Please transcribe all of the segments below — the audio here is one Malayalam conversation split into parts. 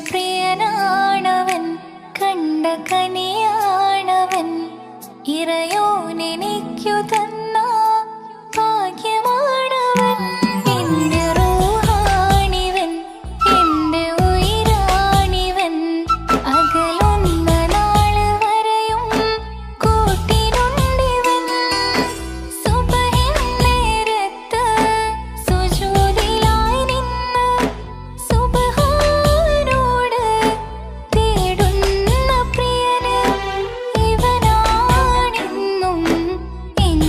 പ്രിയനാണവൻ, കണ്ട കനിയാണവൻ, ഇറയോനെനിക്കു തന്ന ഭാഗ്യമാണവൻ. എന്റെ റൂഹാണിവൻ, എന്റെ ഉയിരാണിവൻ, അകലുന്ന നാള് വരെയും കൂട്ടിനുണ്ടിവൻ. സുബഹിൻ നേരത്ത് സുജൂദിലായി നിന്ന് സുബ്ഹാനോട് തേടുന്ന പ്രിയന് ഇവനാണെന്നും എൻ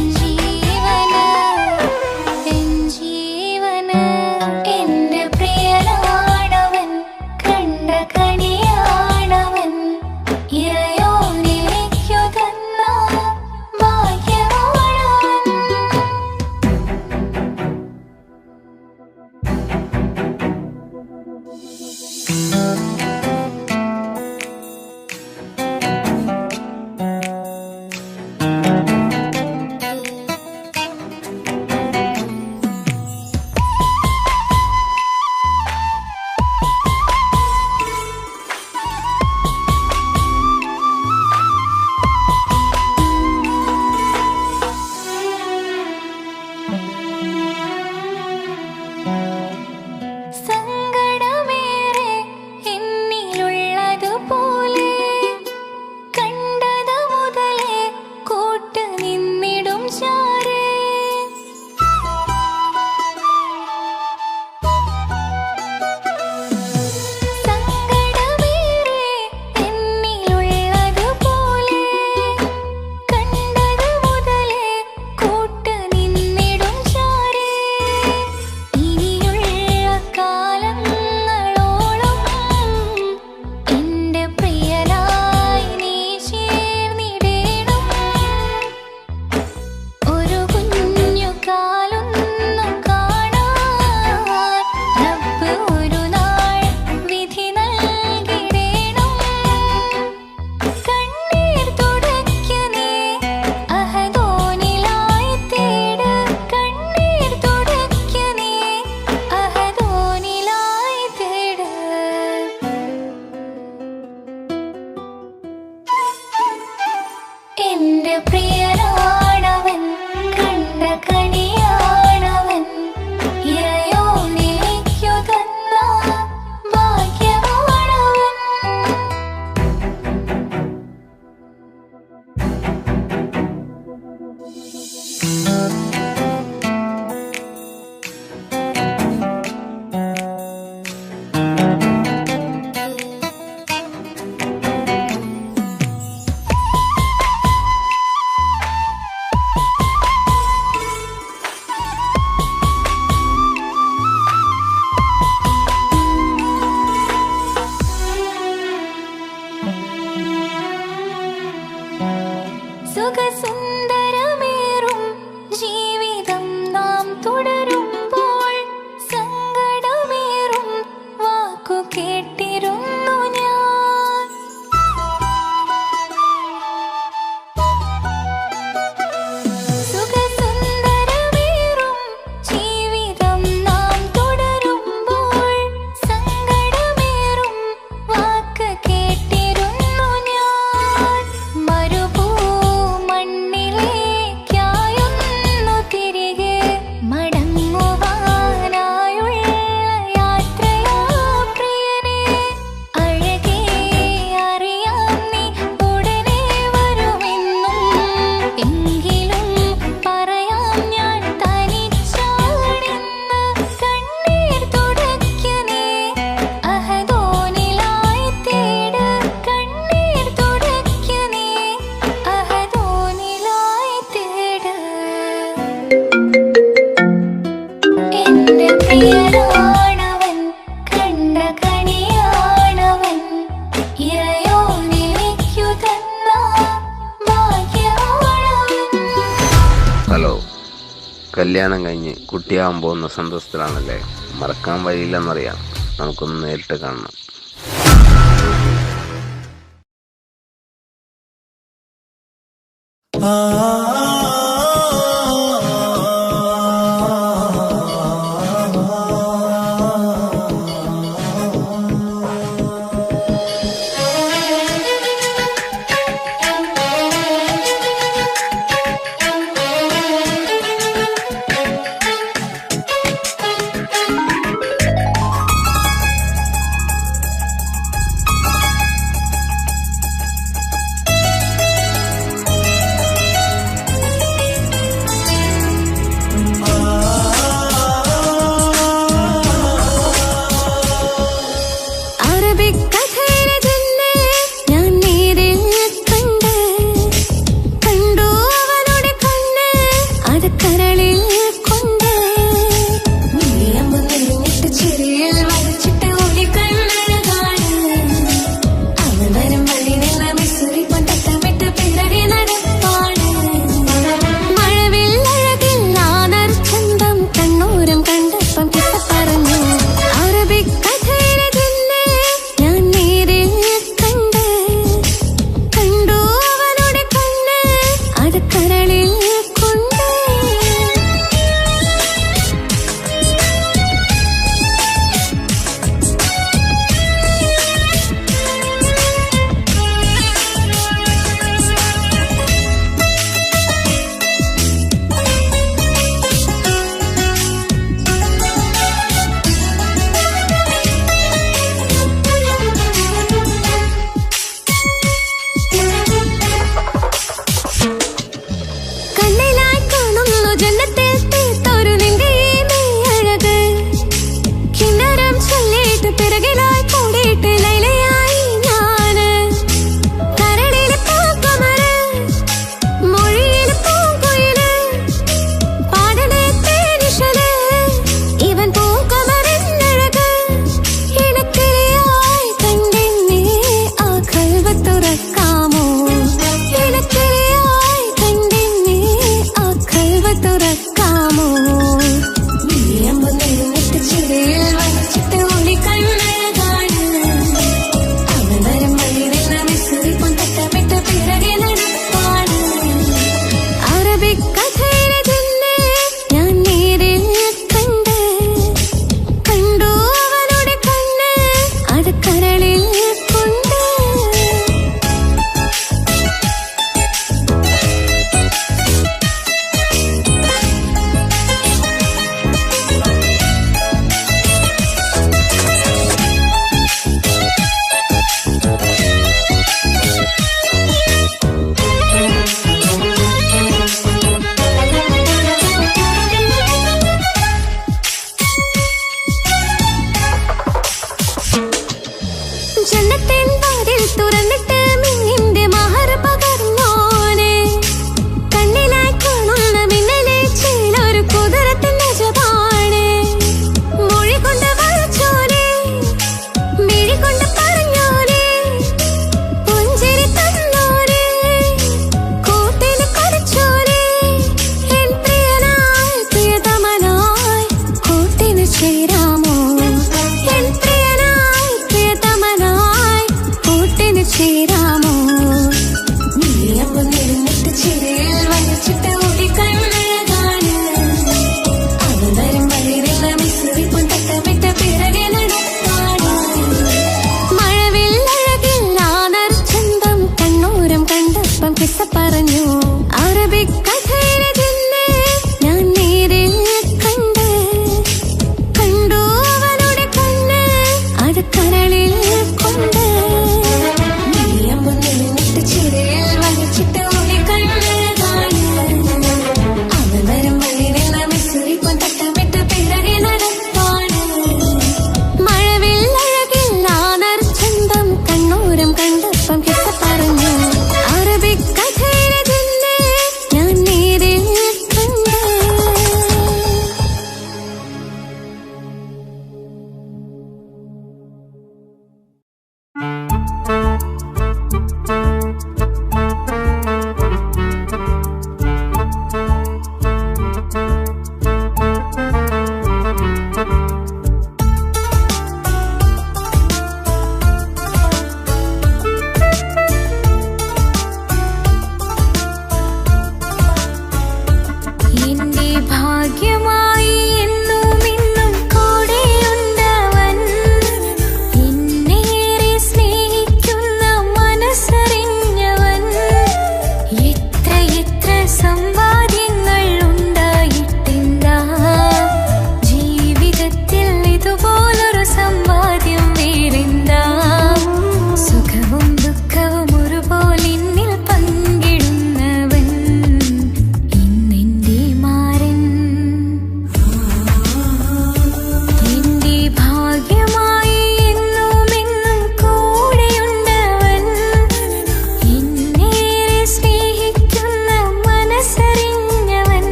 കല്യാണം കഴിഞ്ഞ് കുട്ടിയാവാൻ പോകുന്ന സന്തോഷത്തിലാണല്ലേ. മറക്കാൻ വഴിയില്ലെന്നറിയാം. നമുക്കൊന്ന് നേരിട്ട് കാണണം.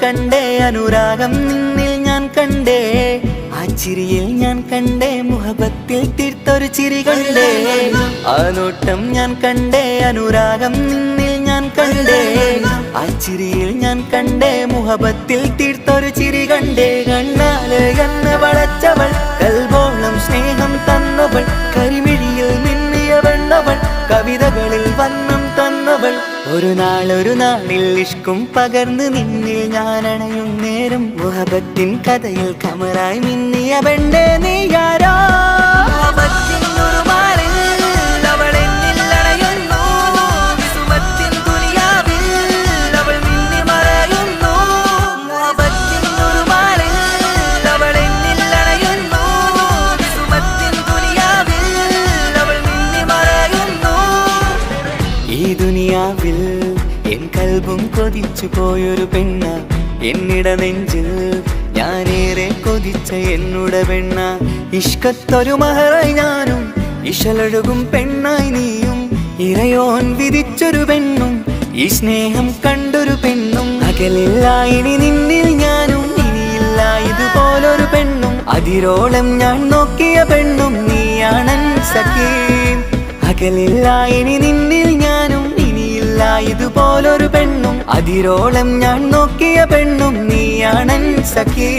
കണ്ടേ അനുരാഗം നിന്നിൽ ഞാൻ കണ്ടേ ആ ചിരിയിൽ ഞാൻ കണ്ടേ മുഹബത്തിൽ തീർത്തൊരു ചിരി കണ്ടേ ആ നോട്ടം ഞാൻ കണ്ടേ അനുരാഗം നിന്നിൽ ഞാൻ കണ്ടേ ആ ചിരിയിൽ ഞാൻ കണ്ടേ മുഹബത്തിൽ തീർത്തൊരു ചിരി കണ്ടേ കണ്ണാല് എന്നെ വളച്ചവൾ കൽബോളം സ്നേഹം തന്നവൾ കരിമിഴിയിൽ മിന്നിയ വെണ്ണവൾ കവിതകളിൽ വന്നം തന്നവൾ ഒരു നാളിൽ ഇഷ്കും പകർന്ന് നിന്നിൽ ഞാൻ അണയും നേരം മുഹബത്തിൻ കഥയിൽ കമറായി മിന്നിയ പെണ്ണേ നീയാരോ എൻ കൽബും കൊതിച്ചു പോയൊരു പെണ്ണ എന്നിട നെഞ്ചിൽ ഞാനേറെ കൊതിച്ച എന്നുടെ പെണ്ണ ഇഷ്കത്തൊരു മഹറായി ഞാനും ഇശലൊഴുകും പെണ്ണായി നീയും ഇറയോൻ വിധിച്ചൊരു പെണ്ണും ഈ സ്നേഹം കണ്ടൊരു പെണ്ണും അകലില്ല ഇനി നിന്നിൽ ഞാനും ഇനിയില്ല ഇതുപോലൊരു പെണ്ണും അതിരോളം ഞാൻ നോക്കിയ പെണ്ണും നീയാണൻ സഖീ അകലില്ല ഇനി നിന്നിൽ ഞാനും ഇതുപോലൊരു പെണ്ണും അതിരോളം ഞാൻ നോക്കിയ പെണ്ണും നീയാണൻ സഖീ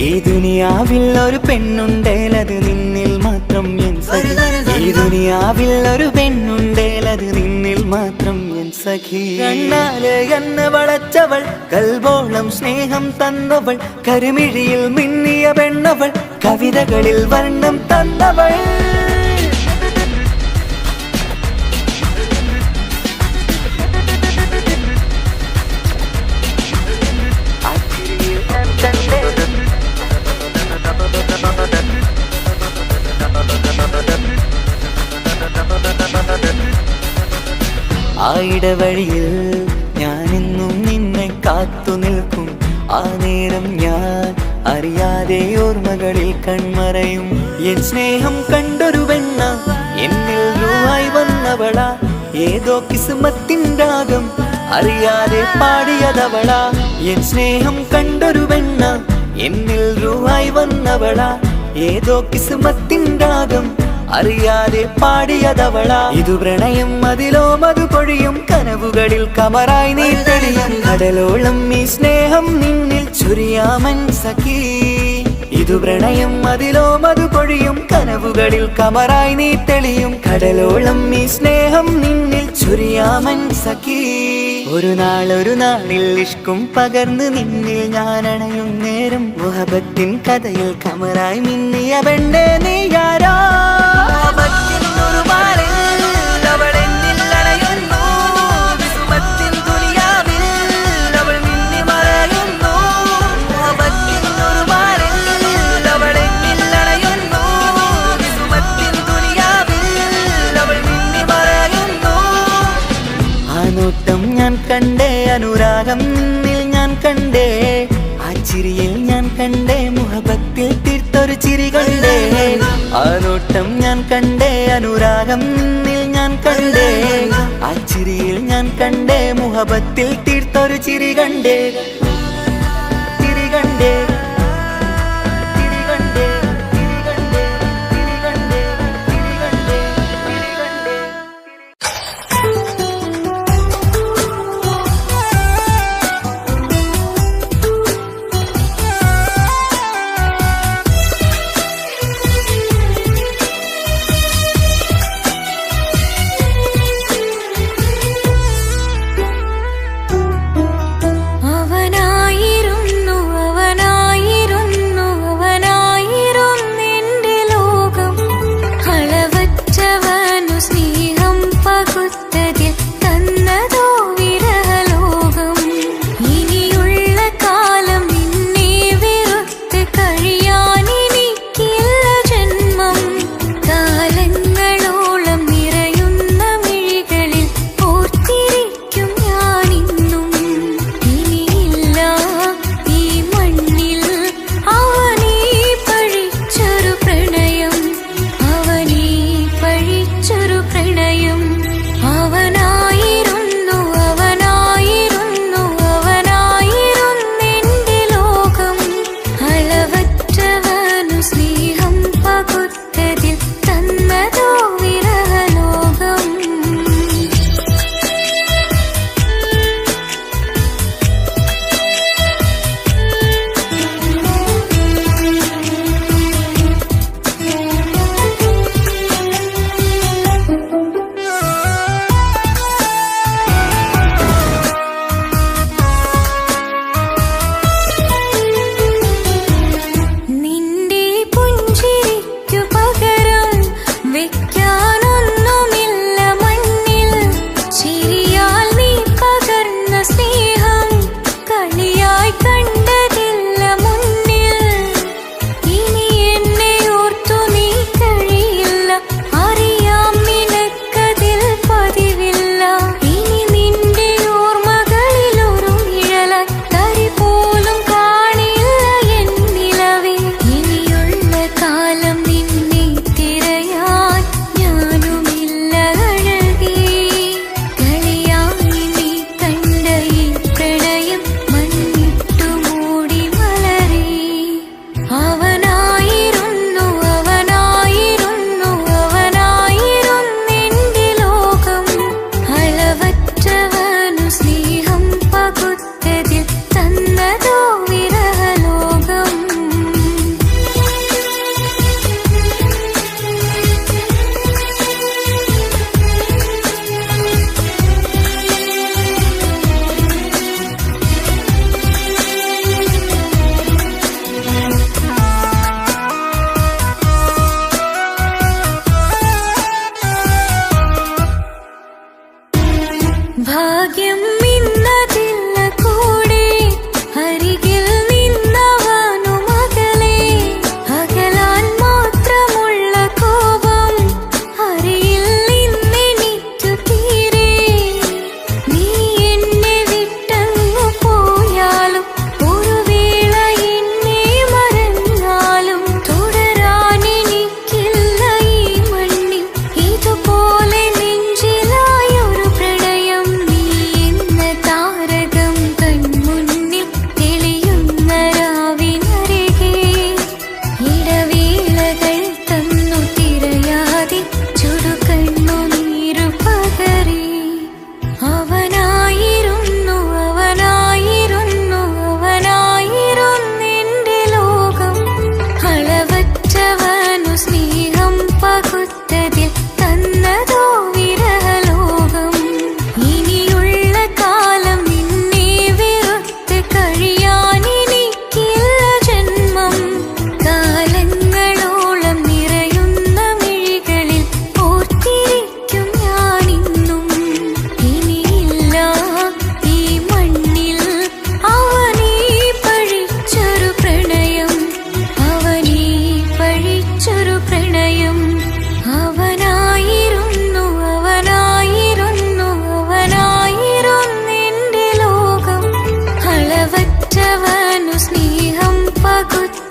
ഈ ദുനിയാവിൽ ഒരു പെണ്ണുണ്ടേലത് നിന്നിൽ മാത്രം എൻ സഖി ഈ ദുനിയാവിൽ ഒരു പെണ്ണുണ്ടേലത് നിന്നിൽ മാത്രം എൻ സഖി കണ്ണാല് എന്നെ വളച്ചവൾ കൽബോളം സ്നേഹം തന്നവൾ കരുമിഴിയിൽ മിന്നിയ പെണ്ണവൾ കവിതകളിൽ വർണ്ണം തന്നവൾ ആ ഇടവഴിയിൽ ഞാനെന്നും നിന്നെ കാത്തു നിൽക്കും ആ നേരം ഞാൻ അറിയാതെ ഓർമ്മകളിൽ കൺമറയും എൻ സ്നേഹം കണ്ടൊരു പെണ്ണ എന്നിൽ രൂപായി വന്നവള ഏതോ കിസ്മത്തിൻ രാഗം അറിയാതെ പാടിയതവള എൻ സ്നേഹം കണ്ടൊരു പെണ്ണ എന്നിൽ രൂപായി വന്നവള ഏതോ കിസ്മത്തിൻ രാഗം അറിയാതെ പാടിയതവള ഇതു പ്രണയം അതിലോ മധു പൊഴിയും കനവുകളിൽ കമറായി നീ തെളിയും കടലോളം ഈ സ്നേഹം നിന്നിൽ ചൊരിയാമൻ സഖീ ഇതു പ്രണയം അതിലോ മധു പൊഴിയും കനവുകളിൽ കമറായി നീ തെളിയും കടലോളം ഈ സ്നേഹം നിന്നിൽ ചൊരിയാമൻ സഖീ ഒരു നാളിൽ ഇഷ്കും പകർന്ന് നിന്നിൽ ഞാൻ അണയും നേരം മുഹബത്തിൻ കഥയിൽ കമറായി മിന്നിയ പെണ്ണേ നീയാരോ കണ്ടേ അനുരാഗം നിന്നിൽ ഞാൻ കണ്ടേ ആ ചിരിയിൽ ഞാൻ കണ്ടേ മുഹബത്തിൽ തീർത്തൊരു ചിരി കണ്ടേ ആ നോട്ടം ഞാൻ കണ്ടേ അനുരാഗം നിന്നിൽ ഞാൻ കണ്ടേ ആ ചിരിയിൽ ഞാൻ കണ്ടേ മുഹബത്തിൽ തീർത്തൊരു ചിരി കണ്ടേ ചിരി കണ്ടേ അവനായിരുന്നു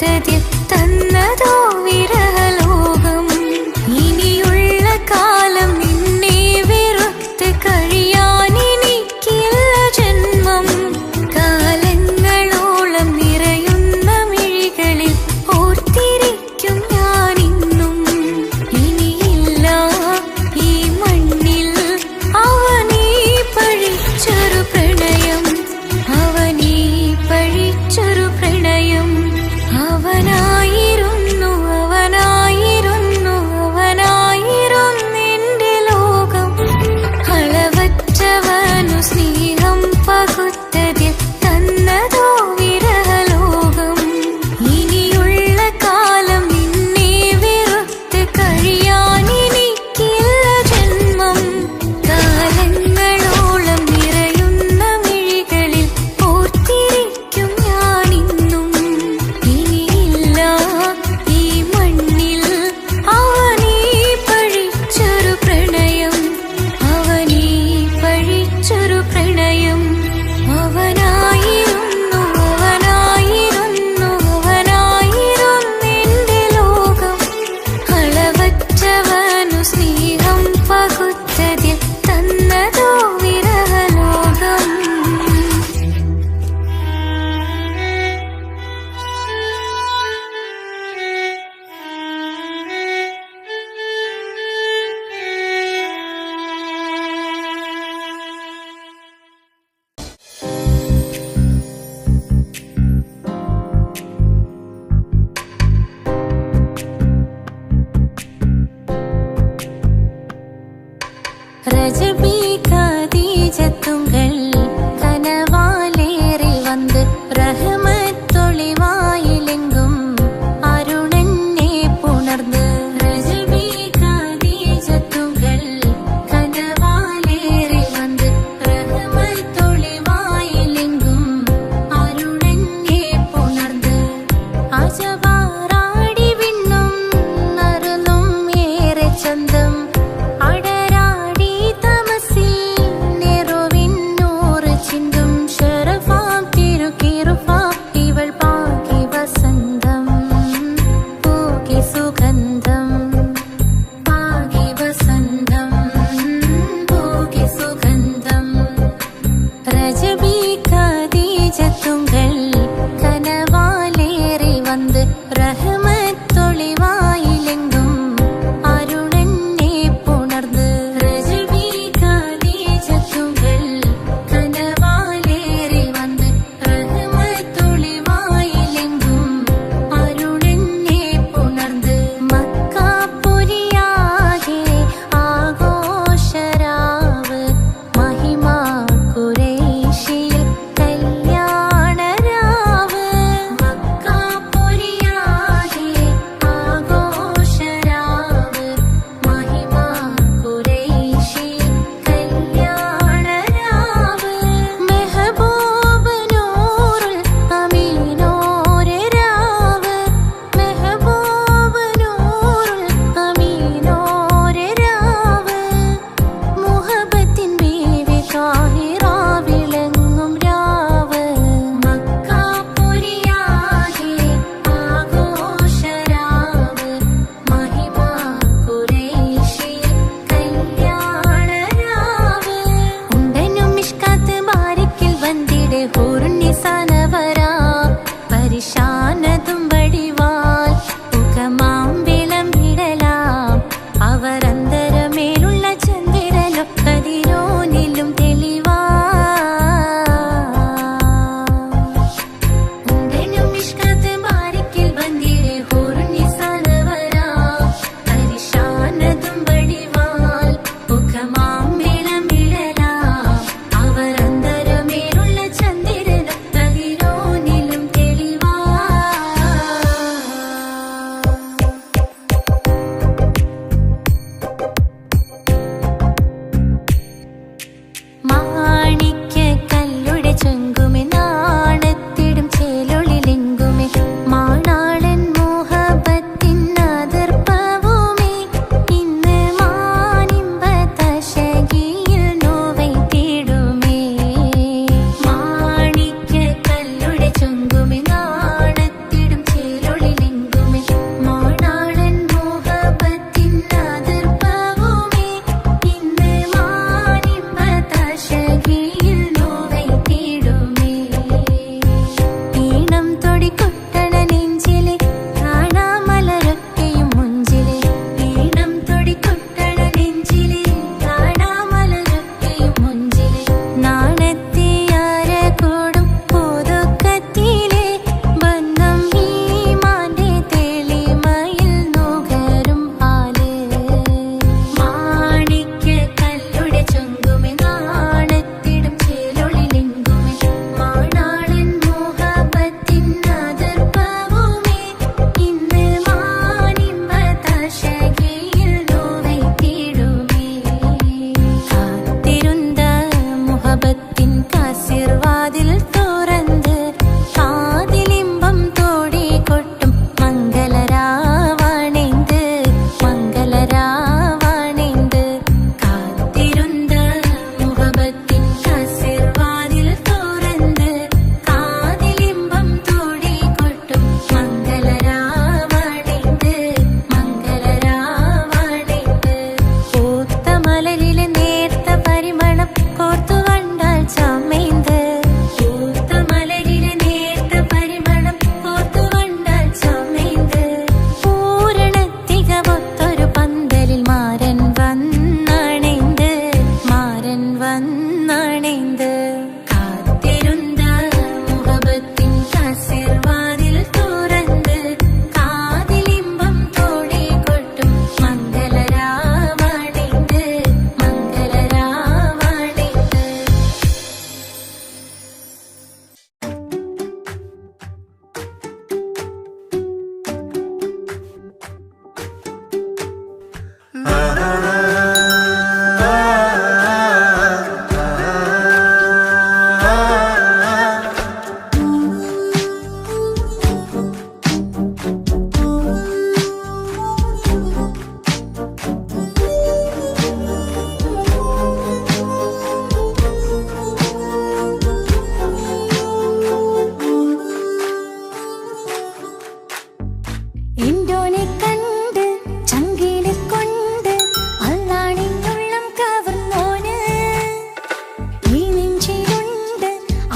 പകുത്തതിൽ തന്നതോ വിരഹലോകം. ഇനിയുള്ള കാലം നിന്നെ വെറുത്ത് കഴിയാനെനിക്കില്ല ജന്മം. കാലങ്ങളോളം നിറയുന്ന മിഴികളിൽ ഓർത്തിരിക്കും ഞാനിന്നും. ഇനിയില്ല ഈ മണ്ണിൽ അവനീ പഴിച്ചൊരു പ്രണയം, അവനീ പഴിച്ചൊരു പ്രണയം. അവനായിരുന്നു അവനായിരുന്നു അവനായിരുന്നെന്റെ ലോകം. അളവറ്റവനു സ്നേഹം പകുത്തതിൽ തന്നതോ വിരഹലോകം. ഇനിയുള്ള കാലം നിന്നെ വെറുത്ത് കഴിയാനെനിക്കില്ല ജന്മം. കാലങ്ങളോളം നിറയുന്ന മിഴികളിൽ ഓർത്തിരിക്കും ഞാനിന്നും. ഇനിയില്ല ഈ മണ്ണിൽ അവനീ പഴിച്ചൊരു പ്രണയം, അവനീ പഴിച്ചൊരു പ്രണയം. അവനായിരുന്നു അവനായിരുന്നു അവനായിരുന്നെന്റെ ലോകം. അളവറ്റവനു സ്നേഹം പകുത്തതിൽ തന്നതോ വിരഹലോകം. ரஜபி கதீஜத்துங்கள் கனவாலேறி வந்து ரஹமத்தொளிவாயிலெங்கும் அருணன்னே புணர்ந்து. ரஜபி கதீஜத்துங்கள் கனவாலேறி வந்து ரஹமத்தொளிவாயிலெங்கும் அருணன்னே புணர்ந்து. അജവാറാടി വിണ്ണും നറുന്നും ഏറെ ചന്തം. അടരാടി തമസിൽ നെറുവിന്നൂറ് ചിന്തും ശരഫാം തിരുക്കിറുഫാ ഇവൾ പാകി വസന്തം. പൂകി സുഗന്ധം പാകി വസന്തം പൂകി സുഗന്ധം. രജബി ഖദീജത്തുങ്ങൾ കനവാലേറി വന്ന് റഹ്മത്തൊളിവായിലെങ്കും അരുണന്നെ പുണർന്ന്. രജബി ഖദീജത്തുങ്ങൾ കനവാലേറി വന്ന് റഹ്മത്തൊളിവായിലെങ്കും അരുണന്നെ പുണർന്ന്. മക്കാപുരിയാകെ ആഘോഷരാവ് മഹിമാ ഖുറൈശിയിൽ കല്യാണരാവ്. മക്കാപുരിയാകെ ആഘോഷരാവ് മഹിമാ ഖുറൈശിയിൽ കല്യാണരാവ്. മെഹബൂബ് നൂറുൽ അമീനോരെ രാവ്. മെഹബൂബ് നൂറുൽ അമീനോരെ രാവ്. മുഹബത്തിൻ ബീവി താഹിറ വിളങ്ങും രാവ്. മക്കാപുരിയാകെ ആഘോഷരാവ് മഹിമാ ഖുറൈശിയിൽ കല്യാണരാവ്. ഉണ്ടനും മിഷ്കാത്ത് ബാരിക്കിൽ വന്നിടെ ഹൂറുന്നിസാനവരാ. പരിശാനതും വടിവാൽ മുഖമാം വിളമ്പിടലാം. അവരന്തരമേലുള്ള ചന്ദ്രനോ കതിരോനിലും തെളിവാ. ഉണ്ടനും മിഷ്കാത്ത് ബാരിക്കിൽ വന്നിടെ ഹൂറുന്നിസാനവരാ. പരിശാനതും വടിവാൽ മുഖമാം വിളമ്പിടലാം. അവരന്തരമേലുള്ള ചന്ദ്രനോ കതിരോനിലും തെളിവാ. എന്തോനെ കണ്ട് ചങ്കിലെ കൊണ്ട് അല്ലാണിന്നുള്ളം കവർന്നോന് ഈ നെഞ്ചിലുണ്ട്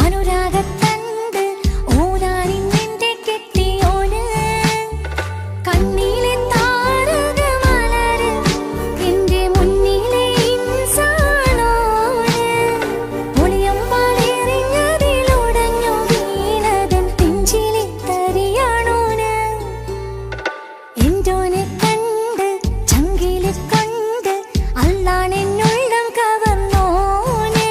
അനുരാഗത്തണ്ട് ഓനാനിന്നെന്റെ കെട്ടിയോന് കണ്ണിലെ താരകമലര് എന്റെ മുന്നിലെ ഇൻസാണോന് ഒളിയമ്പാലെറിഞ്ഞതിലുടഞ്ഞു വീണതൻ നെഞ്ചിലെ തരിയാണോന് എന്തോനെ കണ്ട് ചങ്കിലെ കൊണ്ട് അല്ലാണെന്നുള്ളം കവർന്നോന്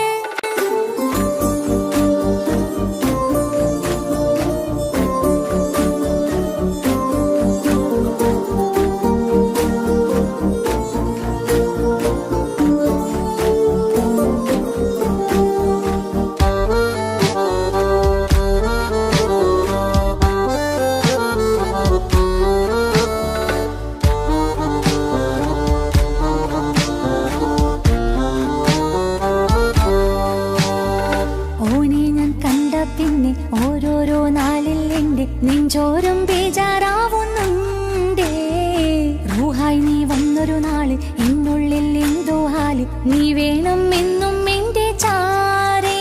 ഓനെ ഞാൻ കണ്ട പിന്നെ ഓരോരോ നാളിൽ എന്റെ നെഞ്ചോരം ബേജാറാവുന്നുണ്ടേ റൂഹായി നീ വന്നൊരു നാള് എന്നുള്ളിൽ എന്തോ ഹാല് നീ വേണം എന്നും എന്റെ ചാരേ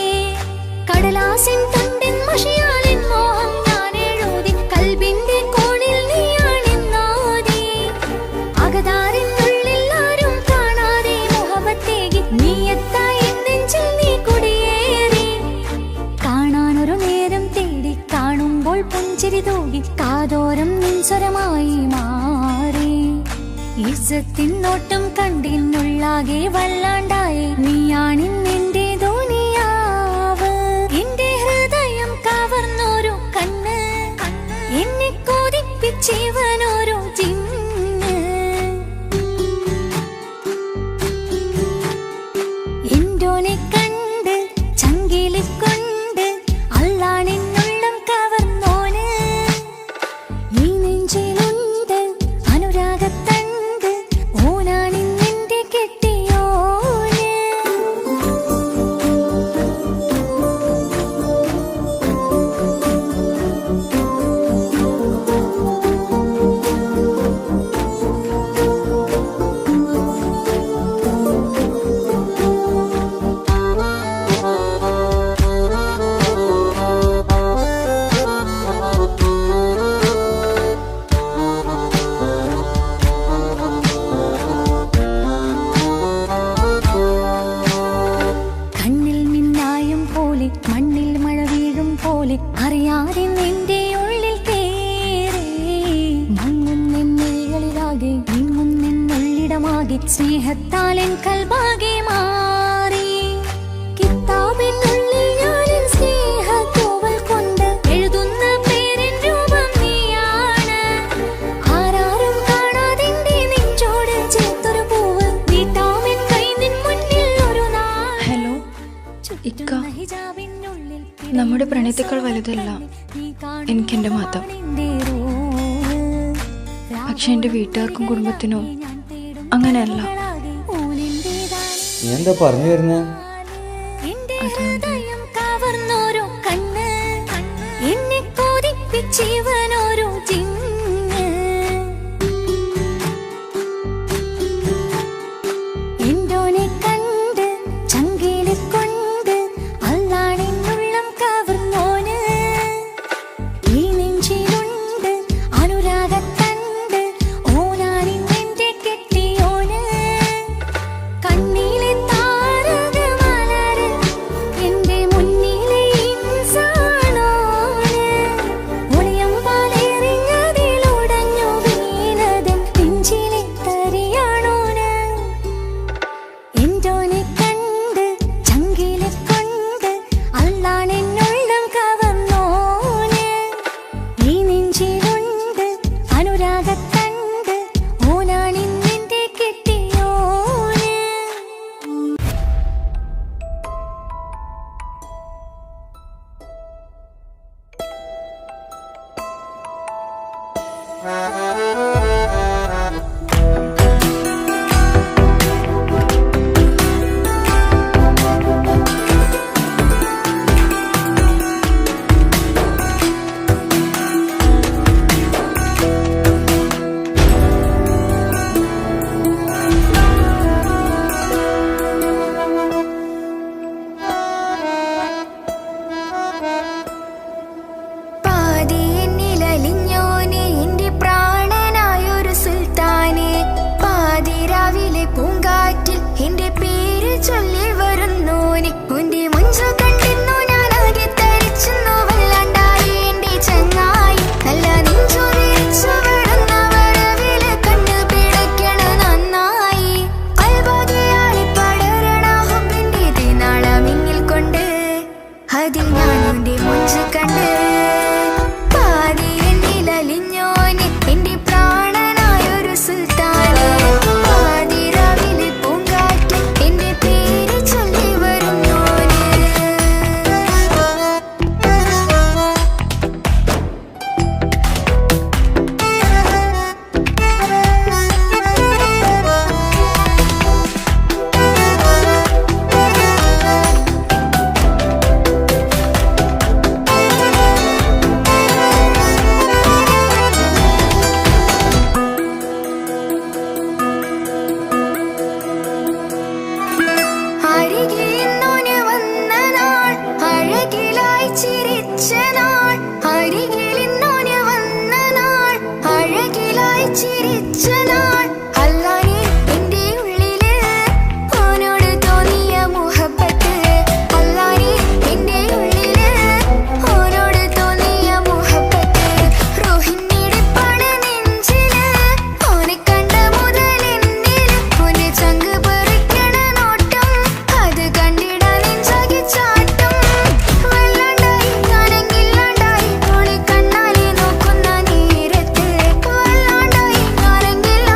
കടലാസിൻ തണ്ടിൻ മഷിയാലിൻ മോഹം ഞാൻ എഴുതി കൽബിന്റെ കോണിൽ നീയാണെന്നോതി അകതാരിനുള്ളിൽ ആരും കാണാതെ മുഹബത്തേകി നീ എത്തായി നെഞ്ചിൽ നീ കുടിയേറി കാണാനൊരു നേരം തേടി കാണുമ്പോൾ പുഞ്ചിരി തൂകി കാതോരം നിൻസ്വരമായി മാറി ഇസ്സത്തിൻ നോട്ടം കണ്ടിന്നുള്ളാകെ വല്ലാണ്ടായി നീയാണിന്നെന്റെ ദുനിയാവ് എന്റെ ഹൃദയം കവർന്നൊരു കണ്ണ് എന്നെ കൊതിപ്പിച്ചിവനൊരു ജിന്ന് എന്തോനെ കണ്ട് ചങ്കിലെ കൊണ്ട് അല്ലാണെന്നുള്ളം കവർന്നോന് ഈ നെഞ്ചിലുണ്ട് അനുരാഗത്തണ്ട് ഓനാണിന്നെന്റെ കെട്ടിയോന് കണ്ണിൽ മിന്നായം പോലെ മണ്ണിൽ മഴ വീഴും പോലെ അറിയാതെ നിന്റെ ഉള്ളിൽ കേറി മങ്ങുന്നെന്നുള്ളിലാകെ നീങ്ങുന്നെന്നുള്ളിടമാകെ സ്നേഹത്താൽ എൻ കൽബാകെ മാറി കിതാബിനുള്ളിൽ ഞാനെൻ സ്നേഹത്തൂവൽ കൊണ്ട് എഴുതുന്ന പേരിൻ രൂപം നീയാണ് ആരാരും കാണാതെന്റെ നെഞ്ചോട് ചേർത്തൊരു പൂവ് നീട്ടാമെൻ കൈ നിൻ മുന്നിൽ ഒരു നാൾ ഹലോ ഇക്ക, നമ്മുടെ പ്രണയത്തേക്കാൾ വലുതല്ല എനിക്കെന്റെ മതം. പക്ഷെ എന്റെ വീട്ടുകാർക്കും കുടുംബത്തിനും അങ്ങനെയല്ല. നീ എന്താ പറഞ്ഞു വരുന്നേ? ഹൃദയം കവർന്നോരോ കണ്ണ് എന്നെ കൊതിപ്പിച്ചിവനോരോ ജിന്ന് എന്തോനെ കണ്ട് ചങ്കിലെ കൊണ്ട് അല്ലാണെന്നുള്ളം കവർന്നോന് ഈ നെഞ്ചിലുണ്ട് അനുരാഗത്തണ്ട് ഓനാണിന്നെന്റെ കെട്ടിയോന് കണ്ണിലെ താരകമലര് എന്റെ മുന്നിലെ ഇൻസാണോന് ഒളിയമ്പാലെറിഞ്ഞതിലുടഞ്ഞു വീണതൻ നെഞ്ചിലെ തരിയാണോന് എന്തോനെ കണ്ട് ചങ്കിലെ കൊണ്ട് അല്ലാണെന്നുള്ളം കവർന്നോന് ഈ നെഞ്ചിലുണ്ട് അനുരാഗത്തണ്ട് ഓനാണിന്നെന്റെ കെട്ടിയോന് ചിരിച്ച നാൾ അല്ലാനെ എന്റെ ഉള്ളില് ഓനോട് തോന്നിയ മുഹബത്ത് അല്ലാനെ എന്റെ ഉള്ളില് ഓനോട് തോന്നിയ മുഹബത്ത് റോഹിണിടിപ്പാണ് നെഞ്ചില് ഓനെ കണ്ട മുതൽ എന്നില് ഓനെ ചങ്ക് പറിക്കണ നോട്ടം അത് കണ്ടിടാൻ നെഞ്ചാകെ ചാട്ടം വല്ലാണ്ടായി ഞാനെങ്കില്ലാണ്ടായി ഓളെ കണ്ണാലെ നോക്കുന്ന നേരത്ത് വല്ലാണ്ടായി ഞാനെങ്കില്ലാണ്ടായി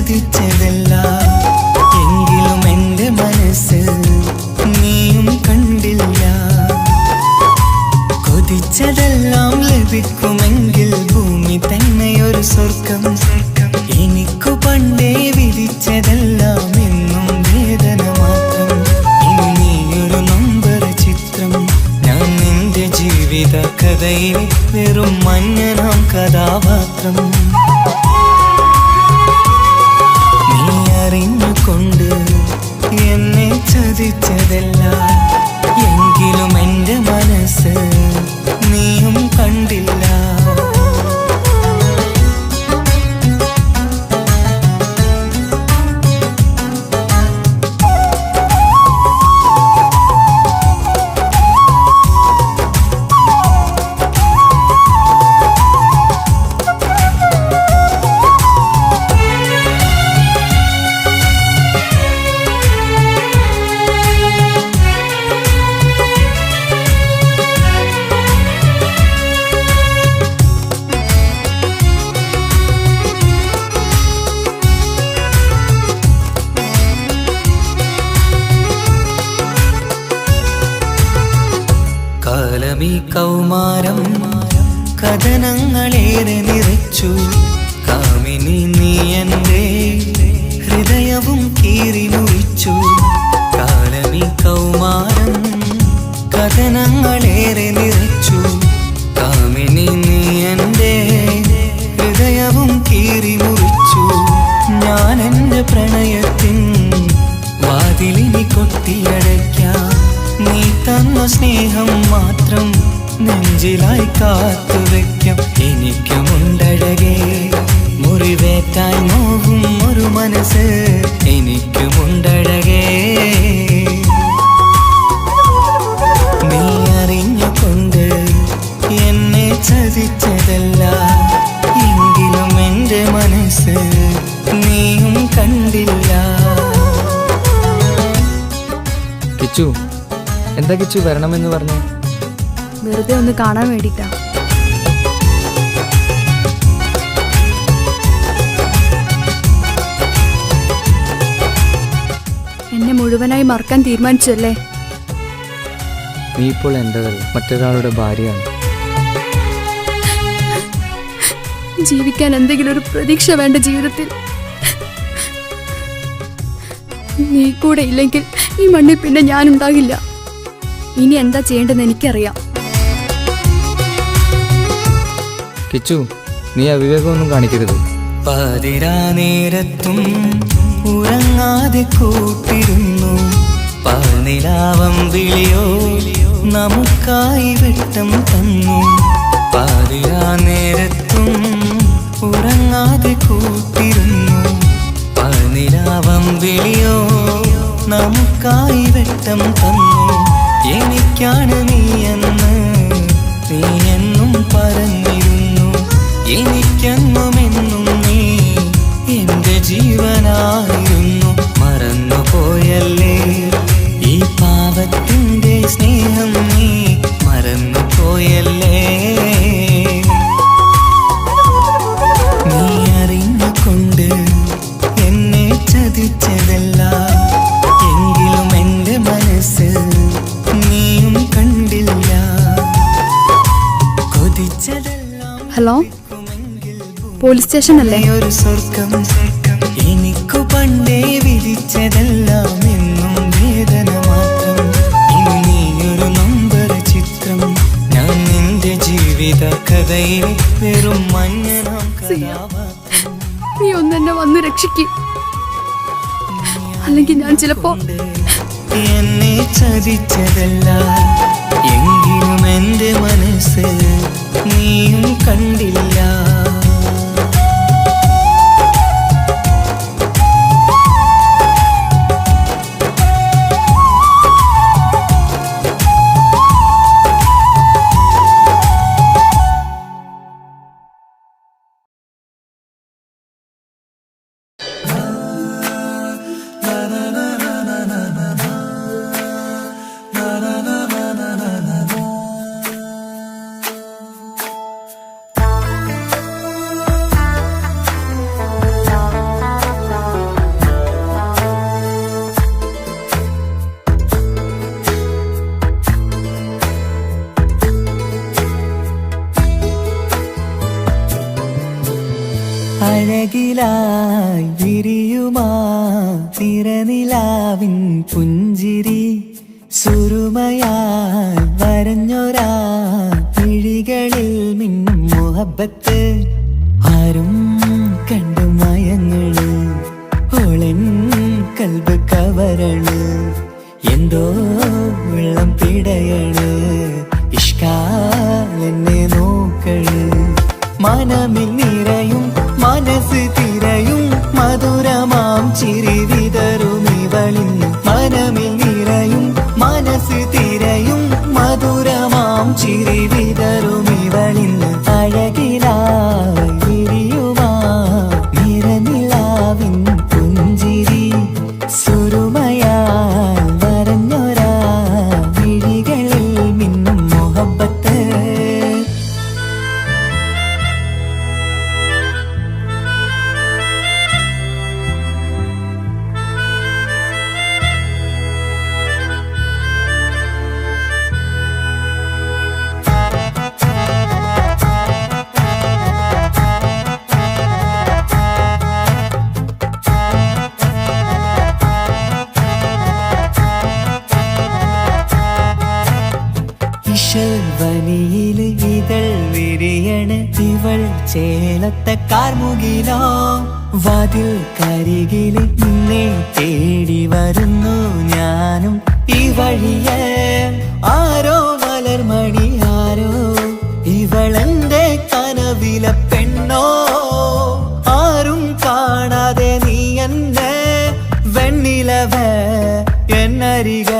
ചതിച്ചതല്ല എങ്കിലും എൻ്റെ മനസ്സ് നീയും കണ്ടില്ല. കൊതിച്ചതെല്ലാം ലഭിക്കുമെങ്കിൽ ഭൂമി തന്നെ ഒരു സ്വർഗം. എനിക്കു പണ്ടേ വിധിച്ചതെല്ലാം എന്നും വേദന മാത്രം. ഇനി നീയൊരു നൊമ്പര ചിത്രം, ഞാൻ നിന്റെ ജീവിത കഥയിൽ വെറും മഞ്ഞനാം കഥാപാത്രം. നീ അറിഞ്ഞുകൊണ്ട് എന്നെ ചതിച്ചതല്ല എങ്കിലും എൻ്റെ മനസ്സ് നീയും കണ്ടില്ല. കാലമീ കൗമാരം കഥനങ്ങളേറെ നിറച്ചു. കാമിനി നീ എൻ്റെ ഹൃദയവും കീറി മുറിച്ചു. കാലമീ കൗമാരം കഥനങ്ങളേറെ നിറച്ചു. കാമിനി നീ എൻ്റെ ഹൃദയവും കീറി മുറിച്ചു. ഞാൻ എൻ്റെ പ്രണയത്തിൻ വാതിലിനി കൊട്ടിയടയ്ക്കാം. നീ തന്ന സ്നേഹം മാത്രം നെഞ്ചിലായി കാത്തുവെക്കാം. എനിക്കുമുണ്ടഴകേ മുറിവേറ്റായി നോവും ഒരു മനസ്സ്, എനിക്കുമുണ്ടഴകേ. നീ അറിഞ്ഞുകൊണ്ട് എന്നെ ചതിച്ചതല്ല എങ്കിലും എൻ്റെ മനസ്സ് നീയും കണ്ടില്ല. കിച്ചു, എന്താ കിച്ചു വരണമെന്ന് പറഞ്ഞു? വെറുതെ ഒന്ന് കാണാൻ വേണ്ടിട്ടാ. എന്നെ മുഴുവനായി മറക്കാൻ തീരുമാനിച്ചല്ലേ? നീ ഇപ്പോൾ എൻ്റെതല്ല, മറ്റൊരാളുടെ ഭാര്യയാണ്. ജീവിക്കാൻ എന്തെങ്കിലും ഒരു പ്രതീക്ഷ വേണ്ട ജീവിതത്തിൽ. നീ കൂടെ ഇല്ലെങ്കിൽ ഈ മണ്ണിൽ പിന്നെ ഞാനുണ്ടാകില്ല. ഇനി എന്താ ചെയ്യേണ്ടതെന്ന് എനിക്കറിയാം. കിച്ചു, നീ അവിവേകമൊന്നും കാണിക്കരുത്. പാതിരാ നേരത്തും ഉറങ്ങാതെ കൂട്ടിരുന്നു. പാൽനിലാവം വിളിയോ നമുക്കായി വെട്ടം തന്നു. പാതിരാ നേരത്തും ഉറങ്ങാതെ കൂട്ടിരുന്നു. പാൽനിലാവം വിളിയോ നമുക്കായി വെട്ടം തന്നു. എനിക്കാണ് നീയെന്ന് നീ എന്നും പറഞ്ഞിരുന്നു. എനിക്കെന്നുമെന്നും നീ എൻ്റെ ജീവനായിരുന്നു. മറന്നുപോയല്ലേ ഈ പാപത്തിൻ്റെ സ്നേഹം, നീ മറന്നുപോയല്ലേ. നീ അറിഞ്ഞുകൊണ്ട് എന്നെ ചതിച്ചതല്ല എങ്കിലും എൻ്റെ മനസ്സ് നീയും കണ്ടില്ല. കൊതിച്ചതെല്ലാം ഹലോ, പോലീസ് സ്റ്റേഷൻ അല്ലേ? ഒരു സ്വർഗം. എനിക്കു പണ്ടേ വിധിച്ചതെല്ലാം എന്നും വേദന മാത്രം. ഇനി നീയൊരു നൊമ്പര ചിത്രം, ഞാൻ നിന്റെ ജീവിത കഥയിൽ വെറും മഞ്ഞനാം കഥാപാത്രം. നീ ഒന്നെന്നെ വന്ന് രക്ഷിക്കും, അല്ലെങ്കിൽ ഞാൻ ചിലപ്പോ. എന്നെ ചതിച്ചതല്ല എങ്കിലും എൻ്റെ മനസ്സ് നീയും കണ്ടില്ല. അഴകിലായി വിരിയുമാ തിരനിലാവിൻ പുഞ്ചിരി സുരുമയാൽ വരഞ്ഞൊരാ വിഴികളിൽ മിന്നും മുഹബത്ത് ആരും കണ്ടു മയങ്ങള് ഓളൻ കൽബ് കവരണ് എന്തോ വെള്ളം പിടയണ് ഇഷ്കാലെന്നെ നോക്കള് മനമിൽ നിറയും മനസ്സ് തിരയും മധുരമാം ചിരി വിതറും ഇവളിന്ന് മനമിൽ നിറയും മനസ്സ് തിരയും മധുരമാം ചിരി വിതറും ഇവളിന്ന് അഴകിലായി വിരിയുമാ നിറനിലാവിൻ പുഞ്ചിരി സുരുമയാൽ വരഞ്ഞൊരാ വിഴികളിൽ മിന്നും മുഹബത്ത് വനിയില് ഇതൾ വിരിയണ് ഇവൾ ചേലത്തെ കാർമുകിലോ വാതിൽ കരികില് നിന്നെ തേടി വരുന്നു ഞാനും ഈ വഴിയെ ആരോ മലർമണി ആരോ ഇവളെന്റെ കനവിലെ പെണ്ണോ ആരും കാണാതെ നീ എന്നെ വെണ്ണിലവ എന്നരിക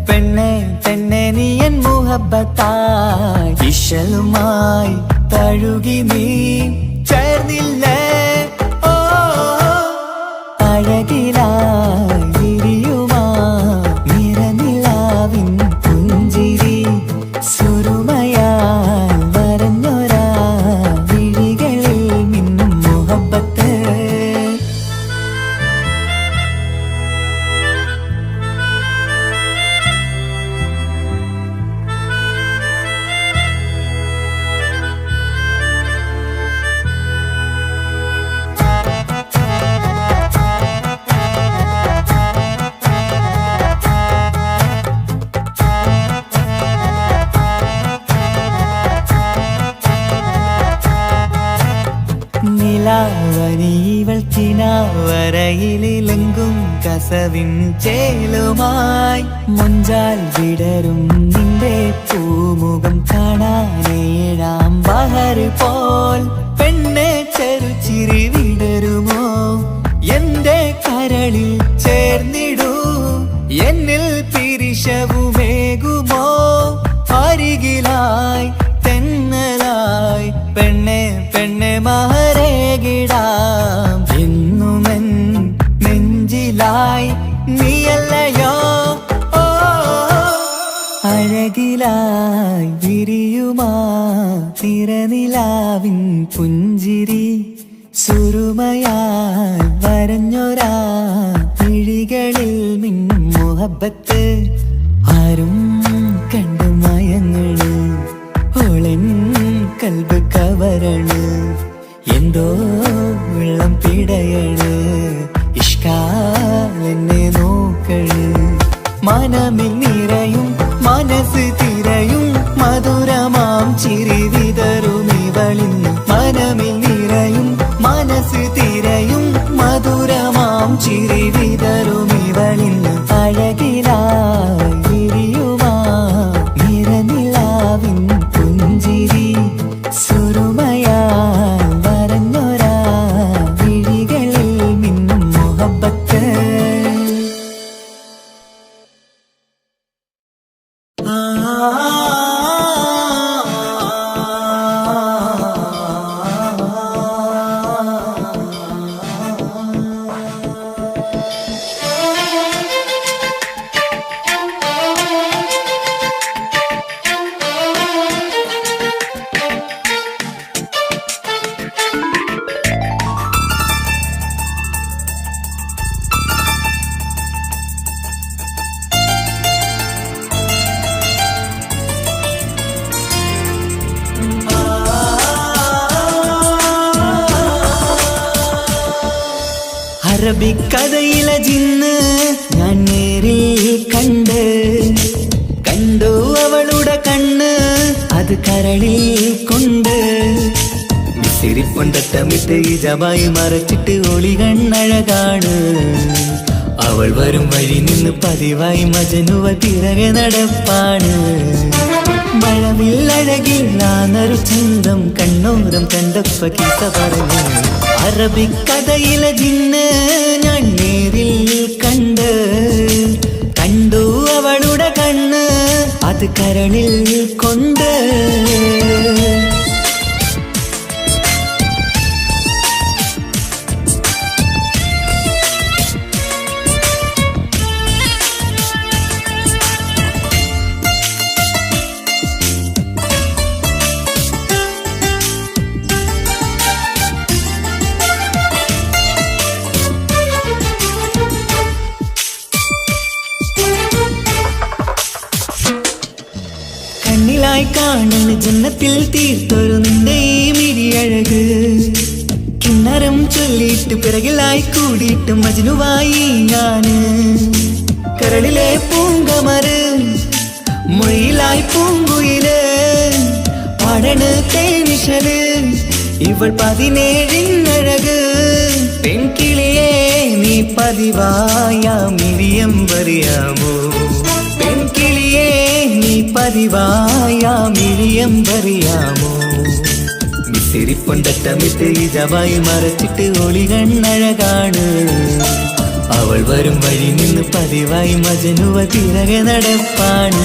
പെണ്ണെ പെണ്ണെ നീ എൻ മുഹബത്തായി ഇശലുമായി തഴുകി നീ ചേർന്നില്ലേ ഓ അഴകിലായി വിരിയുമാ നിറനിലാവിൻ പുഞ്ചിരി സുരുമയാൽ വരഞ്ഞൊരാ വിഴികളിൽ മിന്നും മുഹബത്ത് നിലാവനിവൾ കിനാവരയിലെങ്കും കസവിൻ ചേലുമായി മുഞ്ചാൽ വിടരും നിന്റെ പൂമുഖം കാണാനേഴാം ബഹർ പോൽ പെണ്ണെ ചെറുചിരി വിടരുമോ എന്റെ കരളിൽ ചേർന്നിടൂ എന്നിൽ പിരിശവുമേകുമോ അരികിലായി തെന്നലായി പെണ്ണെ പെണ്ണെ മഹരേകിടാം എന്നുമെൻ നെഞ്ചിലായി നീയല്ലയോ ഓ അഴകിലായി വിരിയുമാ തിരനിലാവിൻ പുഞ്ചിരി സുരുമയാൽ വരഞ്ഞൊരാ വിഴികളിൽ മിന്നും മുഹബത്ത് ആരും കണ്ടു മയങ്ങള് ഓളൻ കൽബ് കവരണ് എന്തോ വെള്ളം പിടയണ് ഇഷ്കാലെന്നെ നോക്കള് മനമിൽ നിറയും മനസ്സ് തിരയും മധുരമാം ചിരി വിതറും ഇവളിന്ന് മനമിൽ നിറയും മനസ്സ് തിരയും മധുരമാം ചിരി വിതറും ഇവളിന്ന് അഴകിലായി വിരിയുമാ നിറനിലാവിൻ പുഞ്ചിരി സുരുമയാൽ വരഞ്ഞൊരാ വിഴികളിൽ മിന്നും മുഹബത്ത് അറബിക്കഥയിലെ ജിന്ന് ഞാൻ നേരിൽ കണ്ടു അവളുടെ കണ്ണ് അത് കരളിൽ കൊണ്ട് സിരിപ്പൊണ്ടട്ടമിട്ട് ഇജബായി മറച്ചിട്ട് ഒളി കണ്ണഴകാണ് അവൾ വരും വഴി നിന്ന് പതിവായി മജനുവ പിറകെ നടപ്പാണ് മഴവില്ലഴകില്ലാന്നൊരു ചന്തം കണ്ണോരം കണ്ടപ്പ കീസ പറഞ്ഞു അറബിക്കഥയിലെ ജിന്ന് ഞാൻ നേരിൽ കണ്ടു അവളുടെ കണ്ണ് അത് കരളിൽ കൊണ്ട് കണ്ണിലായി കാണുന്ന ജന്നത്തിൽ തീർത്തൊരു നിന്റെ ഈ മിഴിയഴക് കിന്നരം ചൊല്ലിയിട്ട് പിറകിലായി കൂടിയിട്ട് മജ്നുവായി ഞാന് കരളിലെ പൂങ്കമര് മൊഴിയിലായി പൂങ്കുയില് പാടണ് തേനിശല് ഇവൾ 17 പെൺകിളിയെ നീ പതിവായ മിഴിയം പറയാമോ പെൺകിളിയെ നീ പതിവായ മിഴിയം പറയാമോ മിസിരിപ്പൊണ്ടട്ടമിട്ട് ഇജബായി മറച്ചിട്ട് ഒളി കണ്ണഴകാണ് അവൾ വരും വഴി നിന്ന് പതിവായി മജനുവ പിറകെ നടപ്പാണ്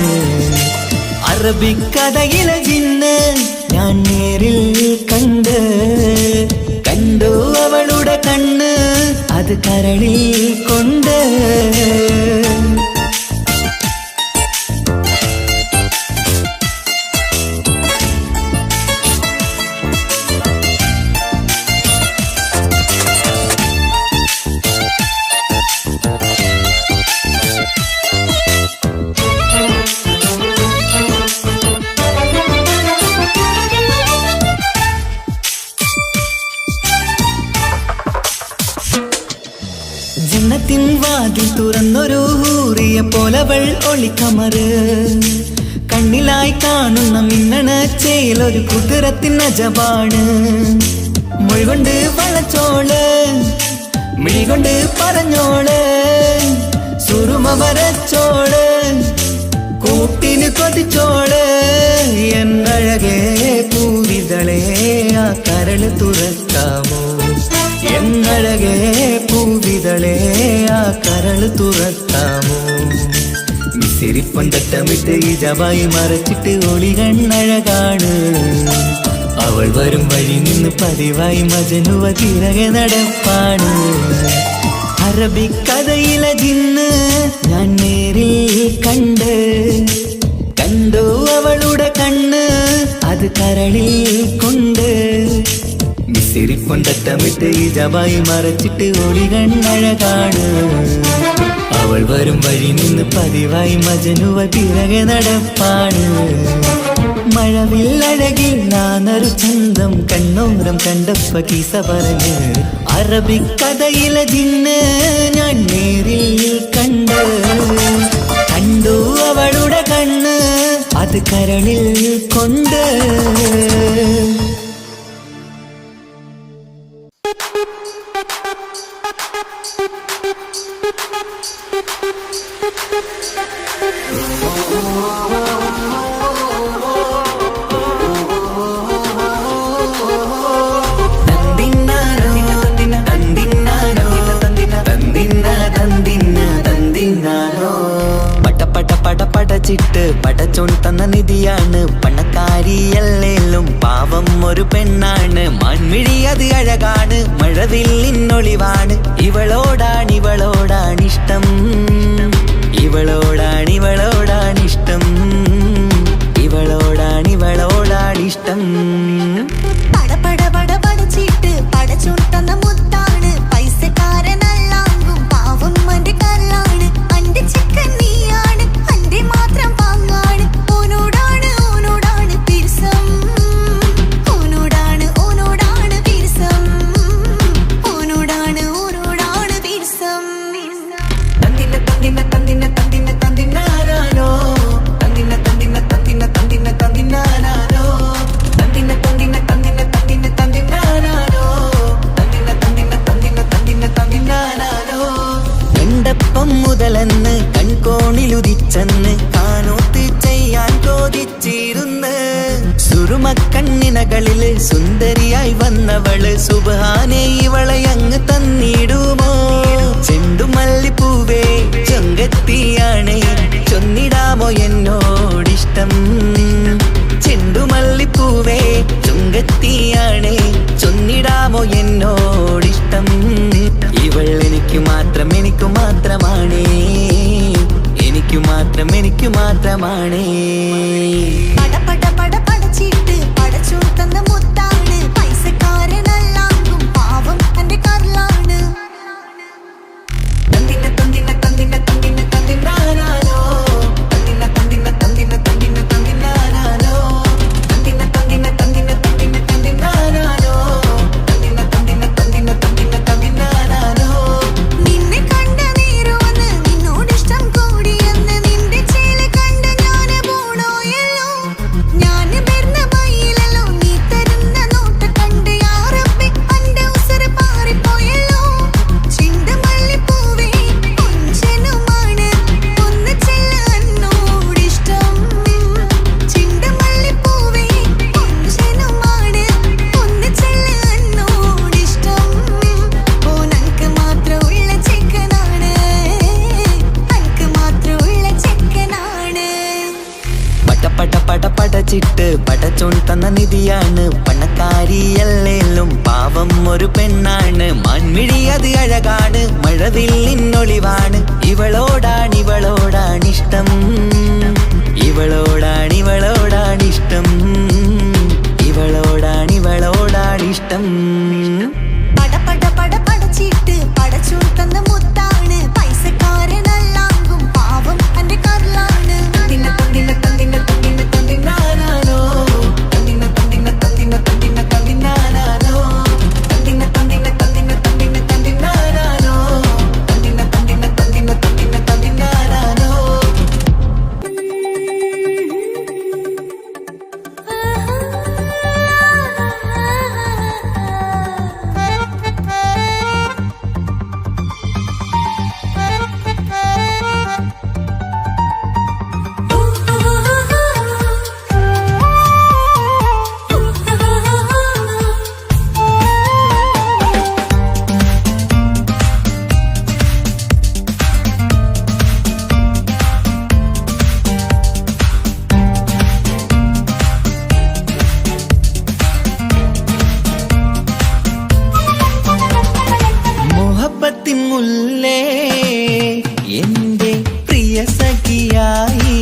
അറബിക്കഥയിലെ ജിന്ന് ഞാൻ നേരിൽ കണ്ടു അവളുടെ കണ്ണ് അത് കരളിൽ കൊണ്ട് ജന്നത്തിൻ വാതിൽ തുറന്നൊരു ഹൂറിയ പോലവൾ ഒളിക്കമറ് കണ്ണിലായി കാണുന്ന മിന്നണ ചേലൊരു കുതിരത്തിൻ അജബാണ് മൊഴികൊണ്ട് വളച്ചോള് മിഴികൊണ്ട് പറഞ്ഞോള് സുറുമ വരച്ചോള് കൂട്ടിന് കൊതിച്ചോള് എന്നഴകേ പൂവിതളെ ആ കരള് തുറക്കാമോ എന്നഴകേ പൂവിതളെ ആ കരള് തുറക്കാമോ മിസിരിപ്പൊണ്ടട്ടമിട്ട് ഇജബായി മറച്ചിട്ട് ഒളി കണ്ണഴകാണ് അവൾ വരും വഴി നിന്ന് പതിവായി മജനുവ പിറകെ നടപ്പാണ് അറബിക്കഥയിലെ ജിന്ന് ഞാൻ നേരിൽ കണ്ടു അവളുടെ കണ്ണ് അത് കരളിൽ കൊണ്ട് മിസിരിപ്പൊണ്ടട്ടമിട്ട് ഇജബായി മറച്ചിട്ട് ഒളി കണ്ണഴകാണ് അവൾ വരും വഴി നിന്ന് പതിവായി മജനുവ പിറകെ നടപ്പാണ് മഴവില്ലഴകില്ലാന്നൊരു ചന്തം കണ്ണോരം കണ്ടപ്പ കീസ പറഞ്ഞ് അറബിക്കഥയിലെ ജിന്ന് ഞാൻ നേരിൽ കണ്ടു അവളുടെ കണ്ണ് അത് കരളിൽ കൊണ്ട് പടച്ചിട്ട് പടച്ചോൻ തന്ന നിധിയാണ് പണക്കാരിയല്ലേലും പാവം ഒരു പെണ്ണാണ് മൺമിഴി അത് അഴകാണ് മഴവില്ലിന്നൊളിവാണ് ഇവളോടാണിഷ്ടം ഇവളോടാണിഷ്ടം ഇവളോടാണിഷ്ടം പടച്ചിട്ട് പടച്ചോൻ തന്ന മുത്താണ് പൈസക്കാരനല്ലാങ്കും പാവം അന്റെ കല്ലാണ് അന്റെ ചിക്കൻ നീയാണ് അന്റെ മാത്രം പാങ്ങാണ് ഓനോടാണ് പിരിസം ഓനോടാണ് പിരിസം ഓനോടാണ് പൊന്നിണകളില് സുന്ദരിയായി വന്നവള് സുബ്ഹാനേ ഇവളെ അങ്ങ് തന്നിടുമോ ചെണ്ടുമല്ലിപ്പൂവേ ചൊങ്കത്തിയാണ് ചൊന്നിടാമോ എന്നോടിഷ്ടം ചെണ്ടുമല്ലിപ്പൂവേ ചൊങ്കത്തിയാണ് ചൊന്നിടാമോ എന്നോടിഷ്ടം ഇവൾ എനിക്ക് മാത്രം എനിക്ക് മാത്രമാണ് എനിക്ക് മാത്രം എനിക്ക് മാത്രമാണ് പട പട പട പടച്ചിട്ട് പടച്ചു തന്ന മുത്താണ് പൈസക്കാരനല്ലാങ്കും പാവം എന്റെ കർലാണ് തന്തിന തന്തിന തന്തിന തന്തിന തന്തിനാനാനോ തന്തിന തന്തിന തന്തിന തന്തിന തന്തിനാനാനോ തന്തിന തന്തിന തന്തിന തന്തിന തന്തിനാനാനോ തന്തിന തന്തിന തന്തിന തന്തിന തന്തിനാനാനോ നിന്നെ കണ്ട നേരമെന്ന് നിന്നോടിഷ്ടം കൂടിയെന്ന് നിന്റെ ചേല് കണ്ട് ഞാന് പോണോയല്ലോ ഞാന് വരുന്ന മയിലല്ലോ നീ തരുന്ന നോട്ട് കണ്ട് യാ റബ്ബി എന്റെ ഉസറ് പാറിപ്പോയല്ലോ ചെണ്ടുമല്ലിപ്പൂവേ കൊഞ്ചനുമാണ് ഒന്ന് ചെല്ല് എന്നോടിഷ്ടം ചെണ്ടുമല്ലിപ്പൂവേ കൊഞ്ചനുമാണ് ഒന്ന് ചെല്ല് എന്നോടിഷ്ടം ഓ നനക്ക് മാത്രമുള്ള ചെക്കനാണ് നനക്ക് മാത്രമുള്ള ചെക്കനാണ് പട പട പട പടച്ചിട്ട് പടച്ചോൻ തന്ന നിധിയാണ് പണക്കാരിയല്ലേലും പാവം ഒരു പെണ്ണാണ് മാൻമിഴി അത് അഴകാണ് മഴവില്ലിന്നൊളിവാണ് ഇവളോടാണിഷ്ടം ഇവളോടാണിഷ്ടം ഇവളോടാണിഷ്ടം പട പട പട പടച്ചിട്ട് പടച്ചു തന്ന മുത്താണ് പൈസക്കാരനല്ലാങ്കും പാവം എന്റെ കർലാണ് തന്തിന തന്തിന തന്തിന തന്തിന തന്തിനാനാനോ തന്തിന തന്തിന തന്തിന തന്തിന തന്തിനാനാനോ തന്തിന തന്തിന തന്തിന തന്തിന തന്തിനാനാനോ തന്തിന തന്തിന തന്തിന തന്തിന തന്തിനാനാനോ മുഹബത്തിൻ മുല്ലേ എന്റെ പ്രിയ സഖിയായി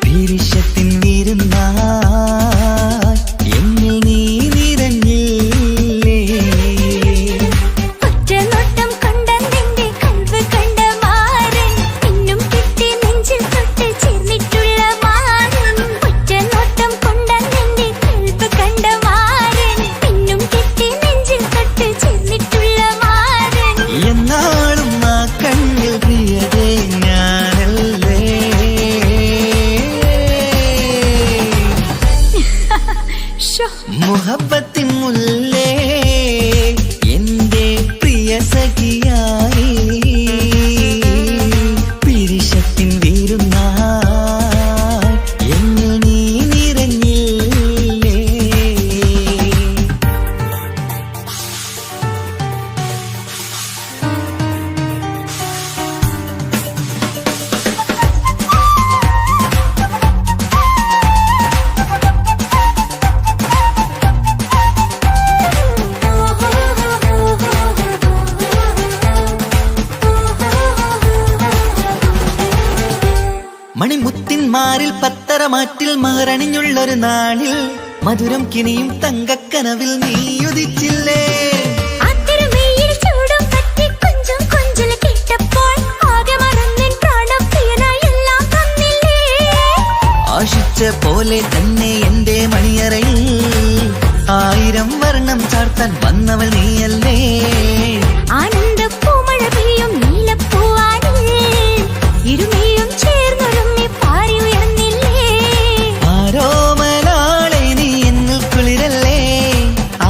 പിരിശത്തിൻ വിരുന്നായി എന്നിൽ നീ നിറഞ്ഞില്ലേ ഒറ്റനോട്ടം കണ്ട നിന്റെ കൽവ് കണ്ട മാരൻ പിന്നും കിട്ടി നെഞ്ചിൽ തൊട്ട് ചേർന്നിട്ടുള്ള മാരൻ ഒറ്റനോട്ടം കൊണ്ട നിന്റെ കൽവ് കണ്ട മാരൻ പിന്നും കിട്ടി നെഞ്ചിൽ തൊട്ട് ചേർന്നിട്ടുള്ള മാരൻ എന്നാളും ആ കണ്ണിൽ പ്രിയതേ ഞാനല്ലേ മുഹബത്തിൻ മുല്ലേ എന്റെ പ്രിയ സഖിയായി പിരിശത്തിൻ വിരുന്നായി എന്നിൽ നീ നിറഞ്ഞില്ലേ മണിമുത്തിന്മാരിൽ പത്തരമാറ്റിൽ മഹറണിഞ്ഞുള്ളൊരു നാളിൽ മധുരം കിനിയും തങ്കക്കനവിൽ നീ ഉദിച്ചില്ലേ അത്തരമേയിൽ ചൂടും പറ്റി കൊഞ്ചും കൊഞ്ചൽ കേട്ടപ്പോൾ ആകെ മറന്നിൻ പ്രാണപ്രിയനായി എല്ലാം തന്നില്ലേ ആശിച്ച പോലെ തന്നെ എന്റെ മണിയറയിൽ 1000 വർണ്ണം ചാർത്താൻ വന്നവൾ നീയല്ലേ ആനന്ദ പൂമഴ പെയ്യും നീലപ്പൂവാനിൽ ഇരുമയും ചേർന്നൊരുമ്മി പാരി ഉയർന്നില്ലേ ആരോമലാളെ നീ എന്നിൽ കുളിരല്ലേ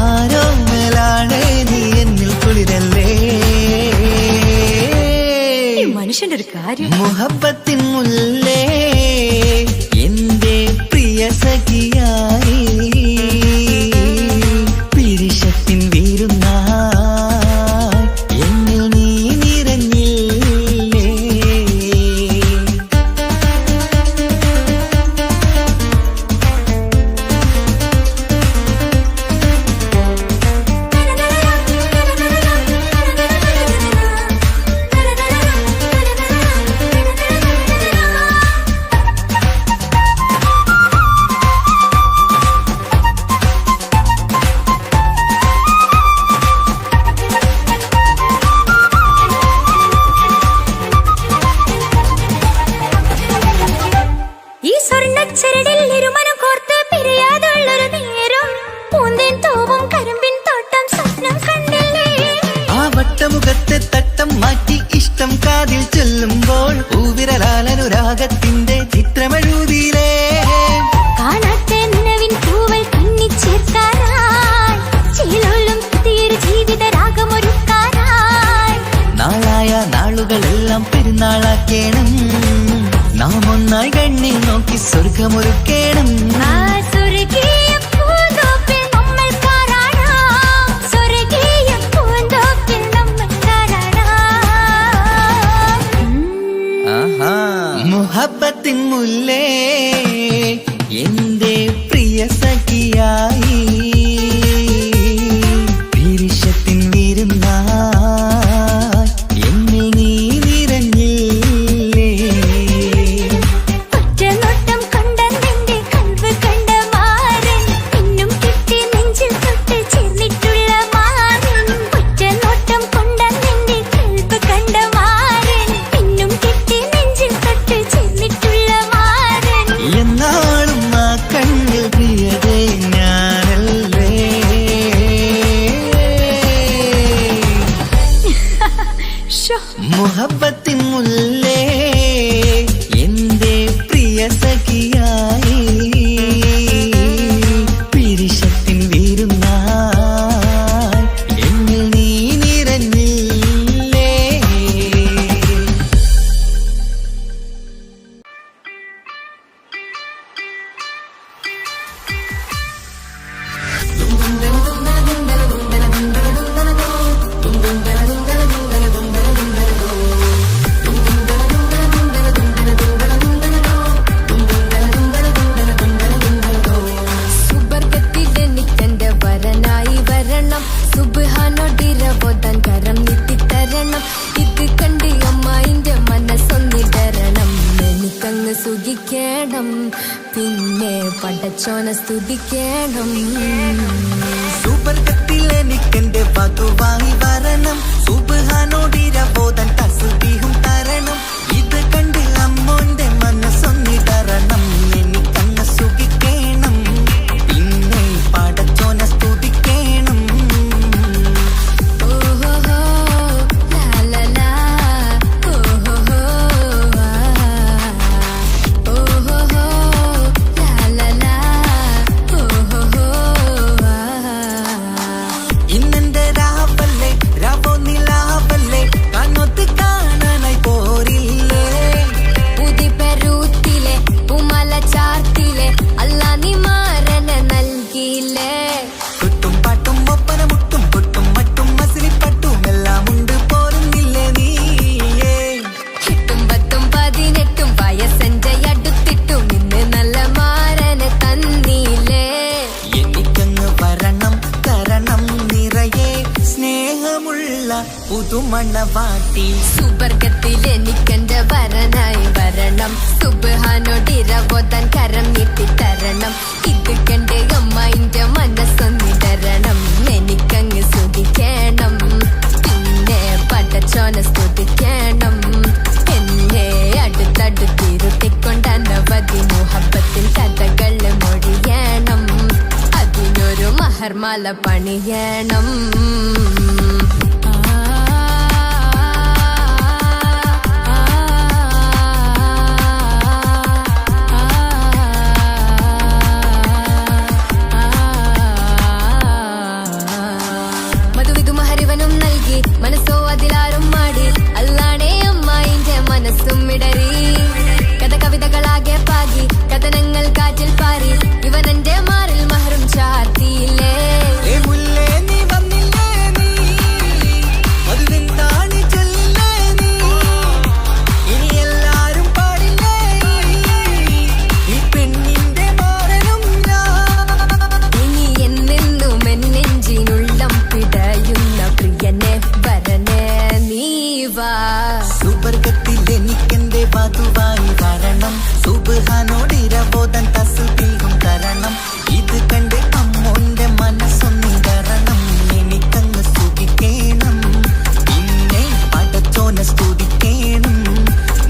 ആരോമലാളെ നീ എന്നിൽ കുളിരല്ലേ മനുഷ്യന്റെ ഒരു കാര്യം മുഹബത്തിൻ മുല്ലേ എന്റെ പ്രിയ സഖിയായി പെരുന്നാളാക്കേണം നാം ഒന്നായി കണ്ണി നോക്കി സ്വർഗമൊരുക്കേണം ആ സ്വർഗീയ പൂന്തോപ്പിൽ നമ്മൾ കാണാം സ്വർഗീയ പൂന്തോപ്പിൽ നമ്മൾ കാണാം മുഹബത്തിൻ മുല്ലേ എന്റെ പ്രിയ സഖിയായി പിരിശത്തിൻ വിരുന്നായി എന്നിൽ നീ നിറഞ്ഞില്ലേ ഒറ്റനോട്ടം കൊണ്ട നിന്റെ കൽവ് കണ്ട മാരൻ പിന്നും കിട്ടി നെഞ്ചിൽ തൊട്ട് ചേർന്നിട്ടുള്ള മാരൻ ഒറ്റനോട്ടം കൊണ്ട നിന്റെ കൽവ് കണ്ട മാരൻ പിന്നും കിട്ടി നെഞ്ചിൽ തൊട്ട് ചേർന്നിട്ടുള്ള മാരൻ എന്നാളും ആ കണ്ണിൽ പ്രിയതേ ഞാനല്ലേ മുഹബത്തിൻ മുല്ലേ എന്റെ പ്രിയ സഖിയായി പിരിശത്തിൻ വിരുന്നായി എന്നിൽ നീ നിറഞ്ഞില്ലേ സുബർഗത്തിലെനിക്കെന്റെ വരനായി വരണം സുബ്ഹാനോടിരവോദൻ കരം നീട്ടിത്തരണം ഇത് കണ്ട് അമ്മായിന്റെ മനസ്സൊന്നിടരണം എനിക്കങ്ങ് സുഖിക്കണം പിന്നെ പടച്ചോനെ സ്തുതിക്കണം സുബർഗത്തിൽ എനിക്കെന്റെ വധുവായി വരണം സുബ്ഹാനോടിരവോദൻ തസ്ബീഹും തരണം ഇത് കണ്ട് അമ്മോന്റെ മനസ്സൊന്നിടരണം എനിക്കങ്ങ് സുഖിക്കണം പിന്നെ പടച്ചോനെ സ്തുതിക്കണം ഓഹോഹോ ലാലലാ ഓഹോഹോ ഓഹോഹോ ലാലലാ ഓഹോഹോ ഇന്നെന്റെ രാവല്ലേ രാവോ നിലാവല്ലേ കണ്ണൊത്ത് കാണാനായി പോരില്ലേ ഉദിപെരൂത്തിലെ ഉമല ചാർത്തിലെ അല്ലാ നീ മാരനെ നൽകിയില്ലേ കുട്ടും പാട്ടും ഒപ്പന മുട്ടും കൊട്ടും മട്ടും മസിലിപ്പട്ടും എല്ലാം ഉണ്ട് പോരുന്നില്ലേ നീയേ എട്ടും പത്തും 18 വയസ്സെന്റെ അടുത്തിട്ടും ഇന്ന് നല്ല മാരനെ തന്നീലേ എനിക്കങ്ങ് വരണം തരണം നിറയെ സ്നേഹമുള്ള പുതുമണവാട്ടി സുബർഗത്തിൽ എനിക്കെന്റെ വരനായി വരണം സുബ്ഹാനോടിരവോദൻ കരം നീട്ടിത്തരണം ഇത് കണ്ട് അമ്മായിന്റെ മനസ്സൊന്നിടരണം എനിക്കങ്ങ് സുഖിക്കണം പിന്നെ പടച്ചോനെ സ്തുതിക്കണം എന്നെ അടുത്തടുത്തിരുത്തിക്കൊണ്ട് അനവധി മുഹബത്തിൻ കഥകൾ മൊഴിയണം അതിനൊരു മഹർമാല പണിയണം മധുവിധു മഹരിവനും നൽകി മനസ്സോ അതിലാരും മാടി അല്ലാണേ അമ്മായിന്റെ മനസ്സും ഇടറി കഥ കവിതകളാകെ പാകി കഥനങ്ങൾ കാറ്റിൽ പാറി ഇവനെന്റെ മാറിൽ മഹറും ചാർത്തിയില്ലേ ഏ മുല്ലേ നീ വന്നില്ലേ നീ മധുവിന്താണി ചൊല്ലില്ലേ നീ ഇനി എല്ലാരും പാടില്ലേ ഈ പെണ്ണിന്റെ മാറനും ഞാൻ ഇനി എന്നെന്നും എന്നെഞ്ചിനുള്ളം പിടയുന്ന പ്രിയനെ വരനെ നീവാ സുബർഗത്തിൽ എനിക്കെന്റെ വധുവായി വരണം സുബ്ഹാനോടിരവോദൻ തസ്ബീഹും തരണം ഇത് കണ്ട് അമ്മോന്റെ മനസ്സൊന്നിടരണം എനിക്കങ്ങ് സുഖിക്കണം പിന്നെ പടച്ചോനെ സ്തുതിക്കണം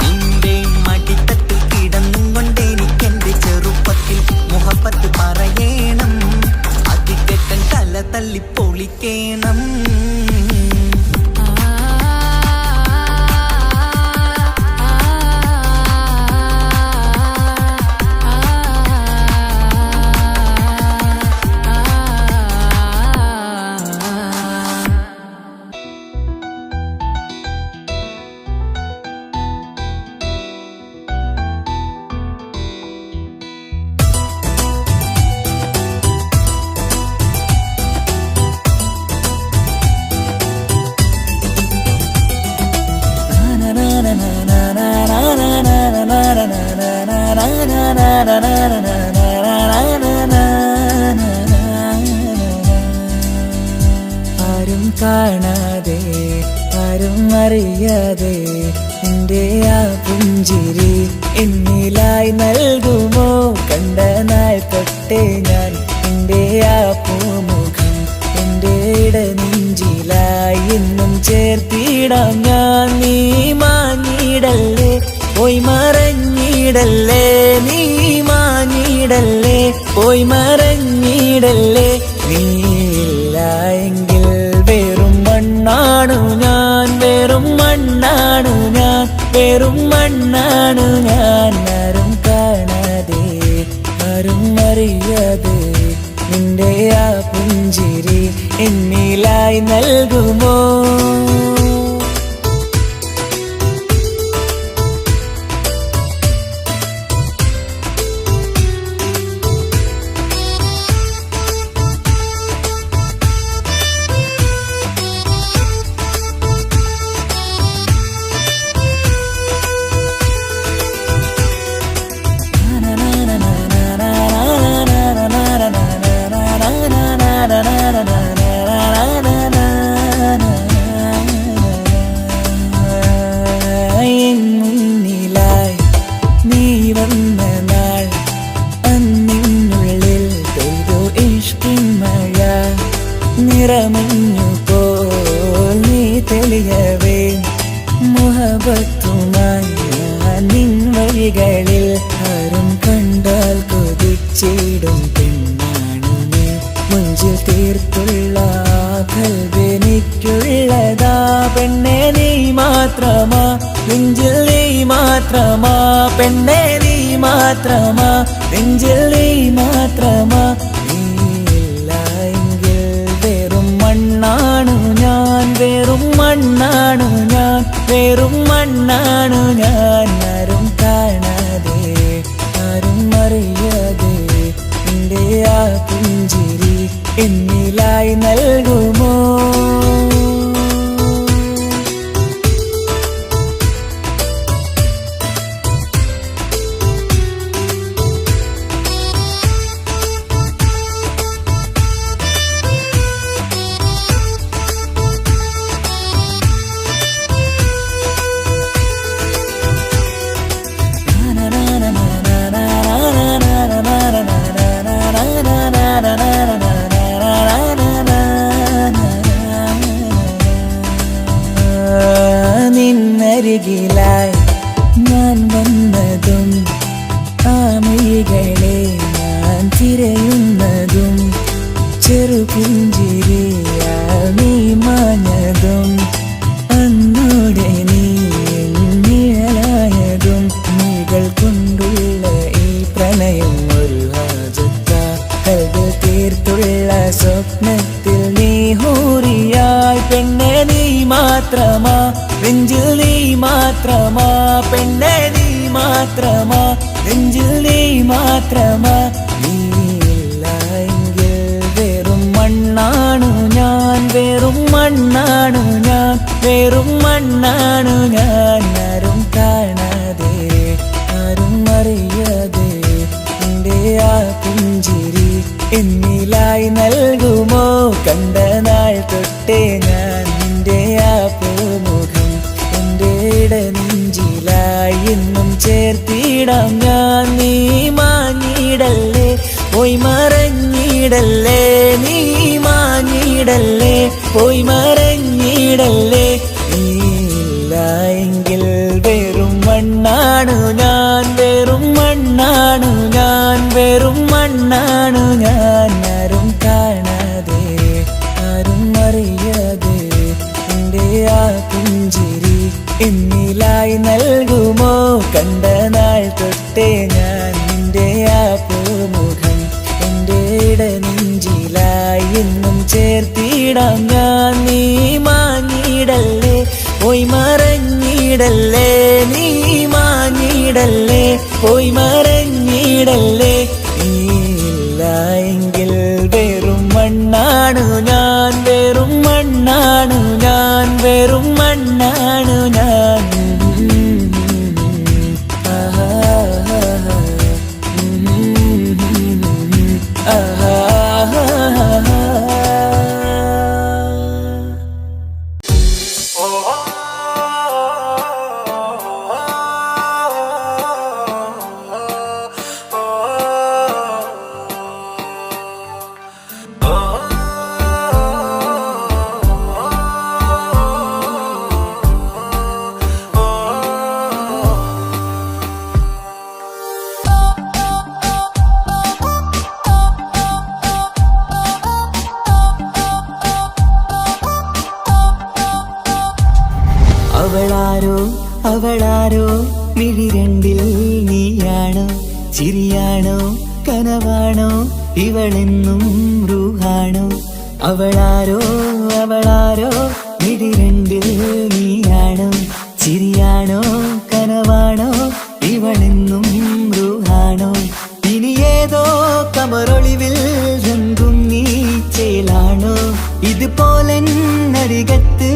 നിന്റെ മടിത്തട്ടിൽ കിടന്നും കൊണ്ട് എനിക്കെന്റെ ചെറുപ്പത്തിൽ മുഹബത്ത് പറയണം അതിക്കെട്ടൻ തല തല്ലി പൊളിക്കണം ആരും കാണാതെ ആരും അറിയാതെ നിന്റെ ആ പുഞ്ചിരി എന്നിലായി നൽകുമോ? കണ്ട നാൾ തൊട്ടേ ഞാൻ നിന്റെ ആ പൂമുഖം എൻ്റെ ഇടനെഞ്ചിലായി എന്നും ചേർത്തിടാം ഞാൻ. നീ മാഞ്ഞിടല്ലേ, പോയി മറഞ്ഞിടല്ലേ, നീ മാഞ്ഞിടല്ലേ, പോയി മറഞ്ഞിടല്ലേ. നീയില്ല എങ്കിൽ വെറും മണ്ണാണു ഞാൻ, വെറും മണ്ണാണു ഞാൻ, വെറും മണ്ണാണു ഞാൻ. ആരും കാണാതെ ആരും അറിയാതെ നിന്റെ ആ പുഞ്ചിരി എന്നിലായി നൽകുമോ? മുന്നിലായി നീ വന്ന നാൾ അന്നിനുള്ളിൽ പെയ്തു ഇഷ്കിൻ മഴ. നിറമഞ്ഞു പോൽ നീ തെളിയവേ മുഹബത്തുമായി ഞാൻ നിൻ വഴികളിൽ. ആരും കണ്ടാൽ കൊതിച്ചിടും പെണ്ണാണു നീ, മുഞ്ചിൽ തീർത്തുള്ള കൽവെനിക്കുള്ളതാ. പെണ്ണെ നീ മാത്രമാ, നെഞ്ചിൽ നീ മാത്രമാ, പെണ്ണെ നീ മാത്രമാ, നെഞ്ചിൽ നീ മാത്രമാ. നീയില്ല എങ്കിൽ വെറും മണ്ണാണു ഞാൻ, വെറും മണ്ണാണു ഞാൻ, വെറും മണ്ണാണു ഞാൻ. ആരും കാണാതെ ആരും അറിയാതെ നിന്റെ ആ പുഞ്ചിരി എന്നിലായി നൽകുമോ? നിന്നരികിലായി ഞാൻ വന്നതും ആ മിഴികളെ ഞാൻ തിരയുന്നതും ചെറുപുഞ്ചിരിയാ നീ മാഞ്ഞതും അന്നോടെ നീ നിഴലായതും നീകൾ കൊണ്ടുള്ള ഈ പ്രണയം ഒരു ഹാജത്ത കൽവിൽ തീർത്തുള്ള സ്വപ്നത്തിൽ നീ ഹൂറിയായി. പെണ്ണെ നീ മാത്രമാ, നെഞ്ചിൽ നീ മാത്രമാ, പെണ്ണെ നീ മാത്രമാ, നെഞ്ചിൽ നീ മാത്രമാ. നീയില്ല എങ്കിൽ വെറും മണ്ണാണു ഞാൻ, വെറും മണ്ണാണു ഞാൻ, വെറും മണ്ണാണു ഞാൻ. ആരും കാണാതെ ആരും അറിയാതെ നിന്റെ ആ പുഞ്ചിരി എന്നിലായി നൽകുമോ? കണ്ട നാൾ തൊട്ടേ ഞാൻ നിന്റെ ആ പൂമുഖം എൻ്റെ ഇടനെഞ്ചിലായി എന്നും ചേർത്തിടാം ഞാൻ. നീ മാഞ്ഞിടല്ലേ, പോയി മറഞ്ഞിടല്ലേ, നീ മാഞ്ഞിടല്ലേ, പോയി മറഞ്ഞിടല്ലേ. നീയില്ല എങ്കിൽ വെറും മണ്ണാണു ഞാൻ, വെറും മണ്ണാണു ഞാൻ, വെറും മണ്ണാണു ഞാൻ. ആരും കാണാതെ ആരും അറിയാതെ നിന്റെ ആ പുഞ്ചിരി എന്നിലായി നൽകുമോ? കണ്ട നാൾ തൊട്ടേ ഞാൻ നിന്റെ ആ പൂമുഖം എൻ്റെ ഇടനെഞ്ചിലായി എന്നും ചേർത്തിടാം ഞാൻ. നീ മാഞ്ഞിടല്ലേ, പോയി മറഞ്ഞിടല്ലേ, നീ മാഞ്ഞിടല്ലേ, പോയി മറഞ്ഞിടല്ലേ. നീയില്ല എങ്കിൽ വെറും മണ്ണാണു ഞാൻ, വെറും മണ്ണാണു ഞാൻ, വെറും മണ്ണാണു ഞാൻ. അവളാരോ അവളാരോ മിഴി രണ്ടിൽ നീയാണോ ചിരിയാണോ കനവാണോ ഇവളെന്നും റൂഹാണോ അവളാരോ അവളാരോ മിഴി രണ്ടിൽ നീയാണോ ചിരിയാണോ കനവാണോ ഇവളെന്നും റൂഹാണോ ഇനി ഏതോ കമറൊളിവിൽ രംഗും നീ ചേലാണോ ഇതുപോലെ നരികത്ത്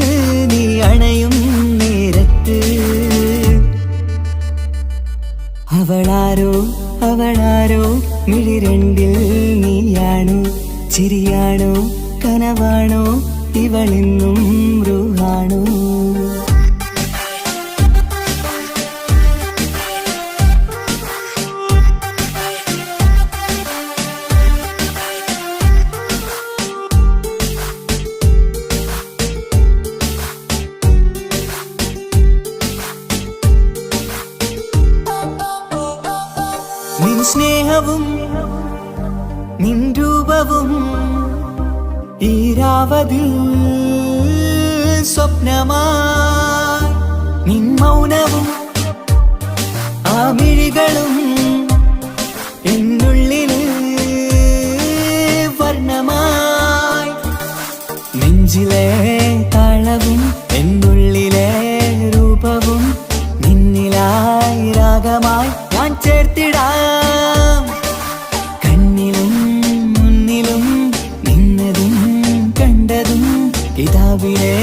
നീ അണയും നേരത്ത് അവളാരോ അവളാരോ മിഴി രണ്ടിൽ നീയാണോ ചിരിയാണോ കനവാണോ ഇവളെന്നും റൂഹാണോ നിൻ സ്നേഹവും നിൻ രൂപവും ഈരാവതിൽ സ്വപ്നമായി നിൻ മൗനവും ആ മിഴികളും എന്നുള്ളിൽ വർണ്ണമായി നെഞ്ചിലെ താളവും എന്നുള്ളിലെ രൂപവും നിന്നിലായി രാഗമായി ഞാൻ ചേർത്തിടാം കണ്ണിലും മുന്നിലും നിന്നതും കണ്ടതും കിതാബിലെ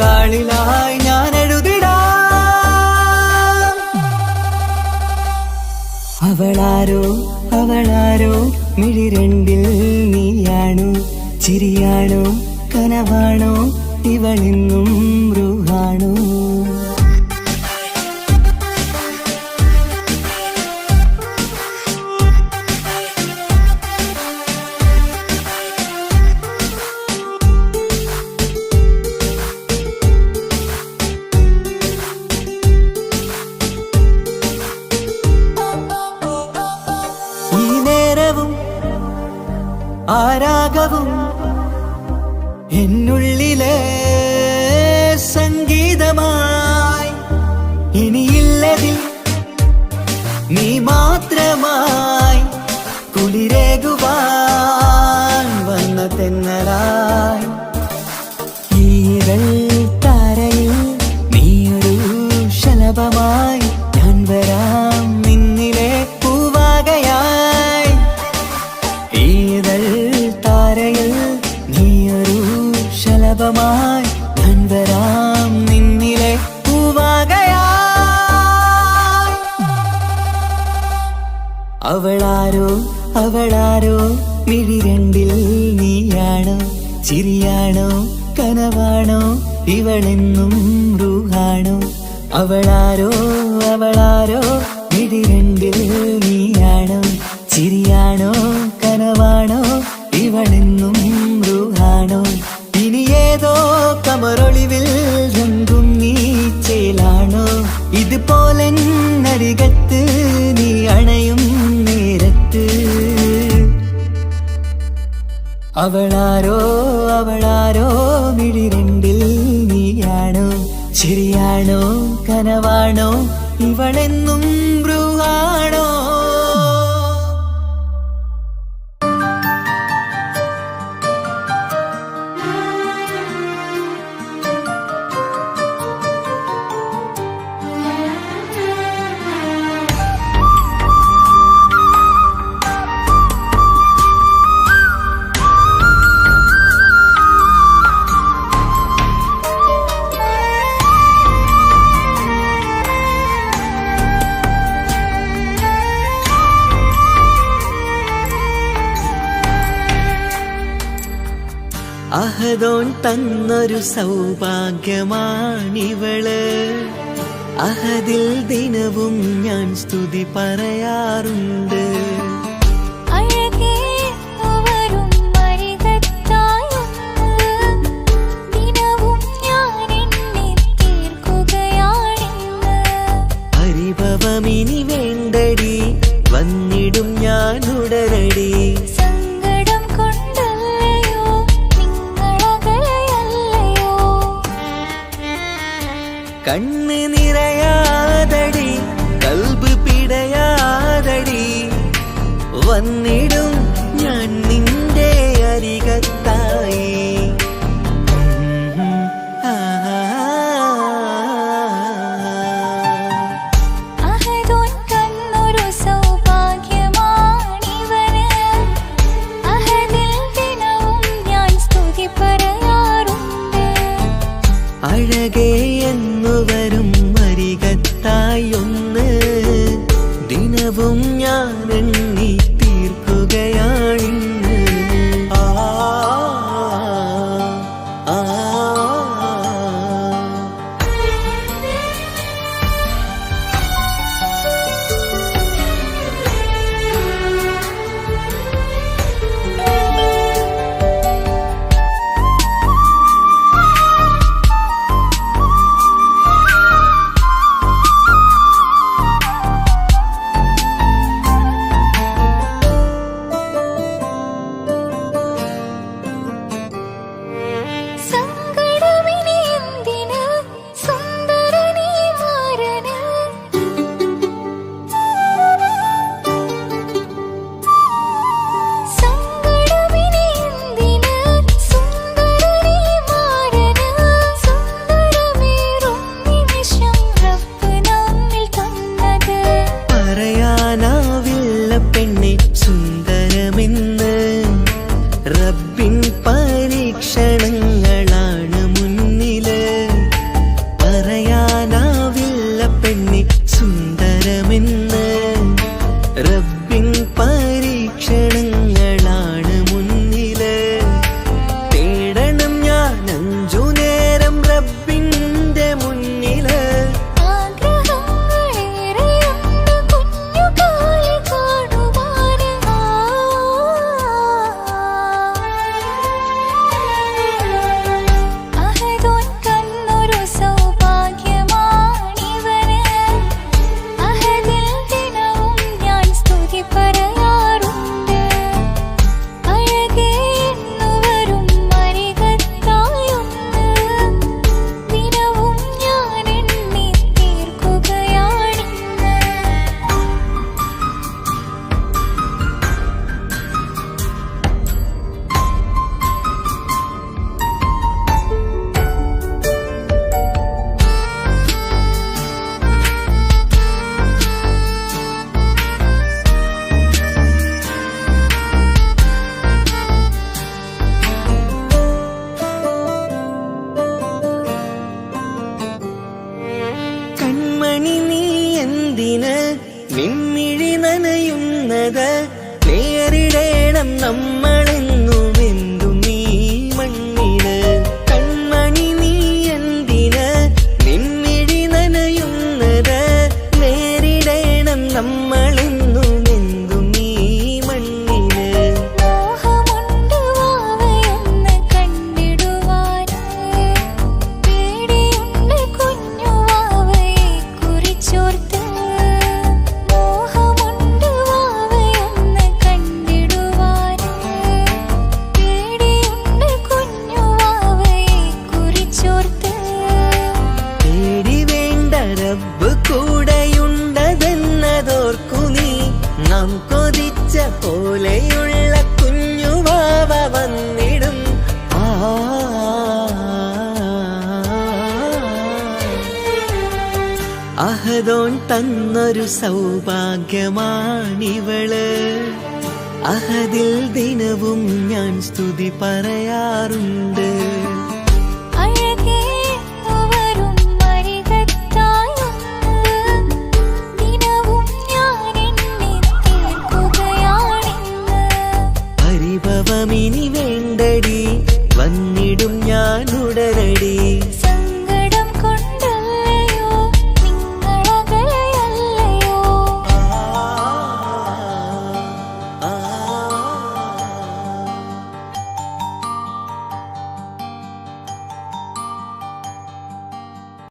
താളിലായി ഞാൻ എഴുതിടാം അവളാരോ അവളാരോ മിഴി രണ്ടിൽ നീയാണോ ചിരിയാണോ കനവാണോ ഇവളെന്നും റൂഹാണോ ആരാഗവും എന്നുള്ളിലെ സംഗീതമായി ഇനിയില്ലതിൽ നീ മാത്രമായി കുളിരേകുവാൻ വന്ന തെന്നലായി ഈരൽ താരയിൽ നീയൊരു ശലഭമായി ഞാൻ വരാം നിന്നിലെ പൂവാകയായി ഈരൽ താരയിൽ നീയൊരു ശലഭമായി ഞാൻ വരാം നിന്നിലെ പൂവാകയായി അവളാരോ അവളാരോ മിഴി രണ്ടിൽ നീയാണോ ചിരിയാണോ കനവാണോ ഇവളെന്നും റൂഹാണോ അവളാരോ അവളാരോ മിഴി രണ്ടിൽ നീയാണോ ചിരിയാണോ കനവാണോ ഇവളെന്നും റൂഹാണോ ഇനി ഏതോ കമറൊളിവിൽ രംഗും നീ ചേലാണോ ഇതുപോലെ നരികത്ത് നീ അണയും നേരത്ത് അവളാരോ അവളാരോ മിഴി രണ്ടിൽ നീയാണോ ശരിയാണോ കനവാണോ ഇവളെന്നും ബ്രൂഹാണോ അഹദോൻ തന്നൊരു സൗഭാഗ്യമാണിവള് അഹദിൽ ദിനവും ഞാൻ സ്തുതി പറയാറുണ്ട് പരിഭവമിനി വേണ്ടടി വന്നിടും ഞാൻ ഉടനടി കണ്ണ് നിറയാതടി കൽബ് പിടയാതടി വന്നിടും ഞാൻ നിന്റെ അരികത്തായി അഹദോൻ തന്നൊരു സൗഭാഗ്യമാണിവന് അഹദിൽ ദിനവും ഞാൻ സ്തുതി പറയാറുണ്ട് അഴകേ എന്നുവരും അരികത്തായി ഒന്ന് ദിനവും ഞാൻ എണ്ണി തീർക്കുകയാണിന്ന് ആ ആ സങ്കടമിനി എന്തിന് സുന്ദരനീ മാരന് സങ്കടമിനി എന്തിന് സുന്ദരനീ മാരന് സുന്ദരമേറും നിമിഷം റബ്ബ് നമ്മിൽ തന്നത് പറയാനാവില്ല പെണ്ണെ സുന്ദരമെന്ന് റബ്ബിൻ പരീക്ഷണങ്ങളാണ് മുന്നില് പറയാനാവില്ല പെണ്ണെ സുന്ദരമെന്ന് റബ്ബിൻ പരീക്ഷണങ്ങളാണ് മുന്നില് തേടണം ഞാൻ 5 നേരം റബ്ബിന്റെ മുന്നില് ആഗ്രഹങ്ങളേറെയുണ്ട് കുഞ്ഞുകാലി കാണുവാന് അഹദോൻ തന്നൊരു സൗഭാഗ്യമാണിവന് അഹദിൽ ദിനവും ഞാൻ സ്തുതി പറയാറുണ്ട് അഴകേ എന്നുവരും അരികത്തായൊന്ന് ദിനവും ഞാൻ എണ്ണി തീർക്കുകയാണിന്ന് കൺമണി നീ എന്തിന് നിൻമിഴി നനയുന്നത് നേരിടേണം നമ്മളെന്നും എന്തും ഈ മണ്ണില് കൺമണി നീ എന്തിന് നിൻമിഴി നനയുന്നത് നേരിടേണം നമ്മളെന്നും എന്തും ഈ മണ്ണില് മോഹമുണ്ട് വാവയൊന്ന് കണ്ടിടുവാന് പേടിയുണ്ട് കുഞ്ഞു വാവയെ കുറിച്ചോർത്ത് മോഹമുണ്ട് വാവയൊന്ന് കണ്ടിടുവാന് പേടിയുണ്ട് കുഞ്ഞു വാവയെ കുറിച്ചോർത്ത് പേടി വേണ്ട റബ്ബ് കൂടെയുണ്ടതെന്നതോർക്കു നീ നാം കൊതിച്ച പോലെയുള്ള കുഞ്ഞുവാവ വന്നിടും ആ അഹദോൻ തന്നൊരു സൗഭാഗ്യമാണിവള് അഹദിൽ ദിനവും ഞാൻ സ്തുതി പറയാറുണ്ട്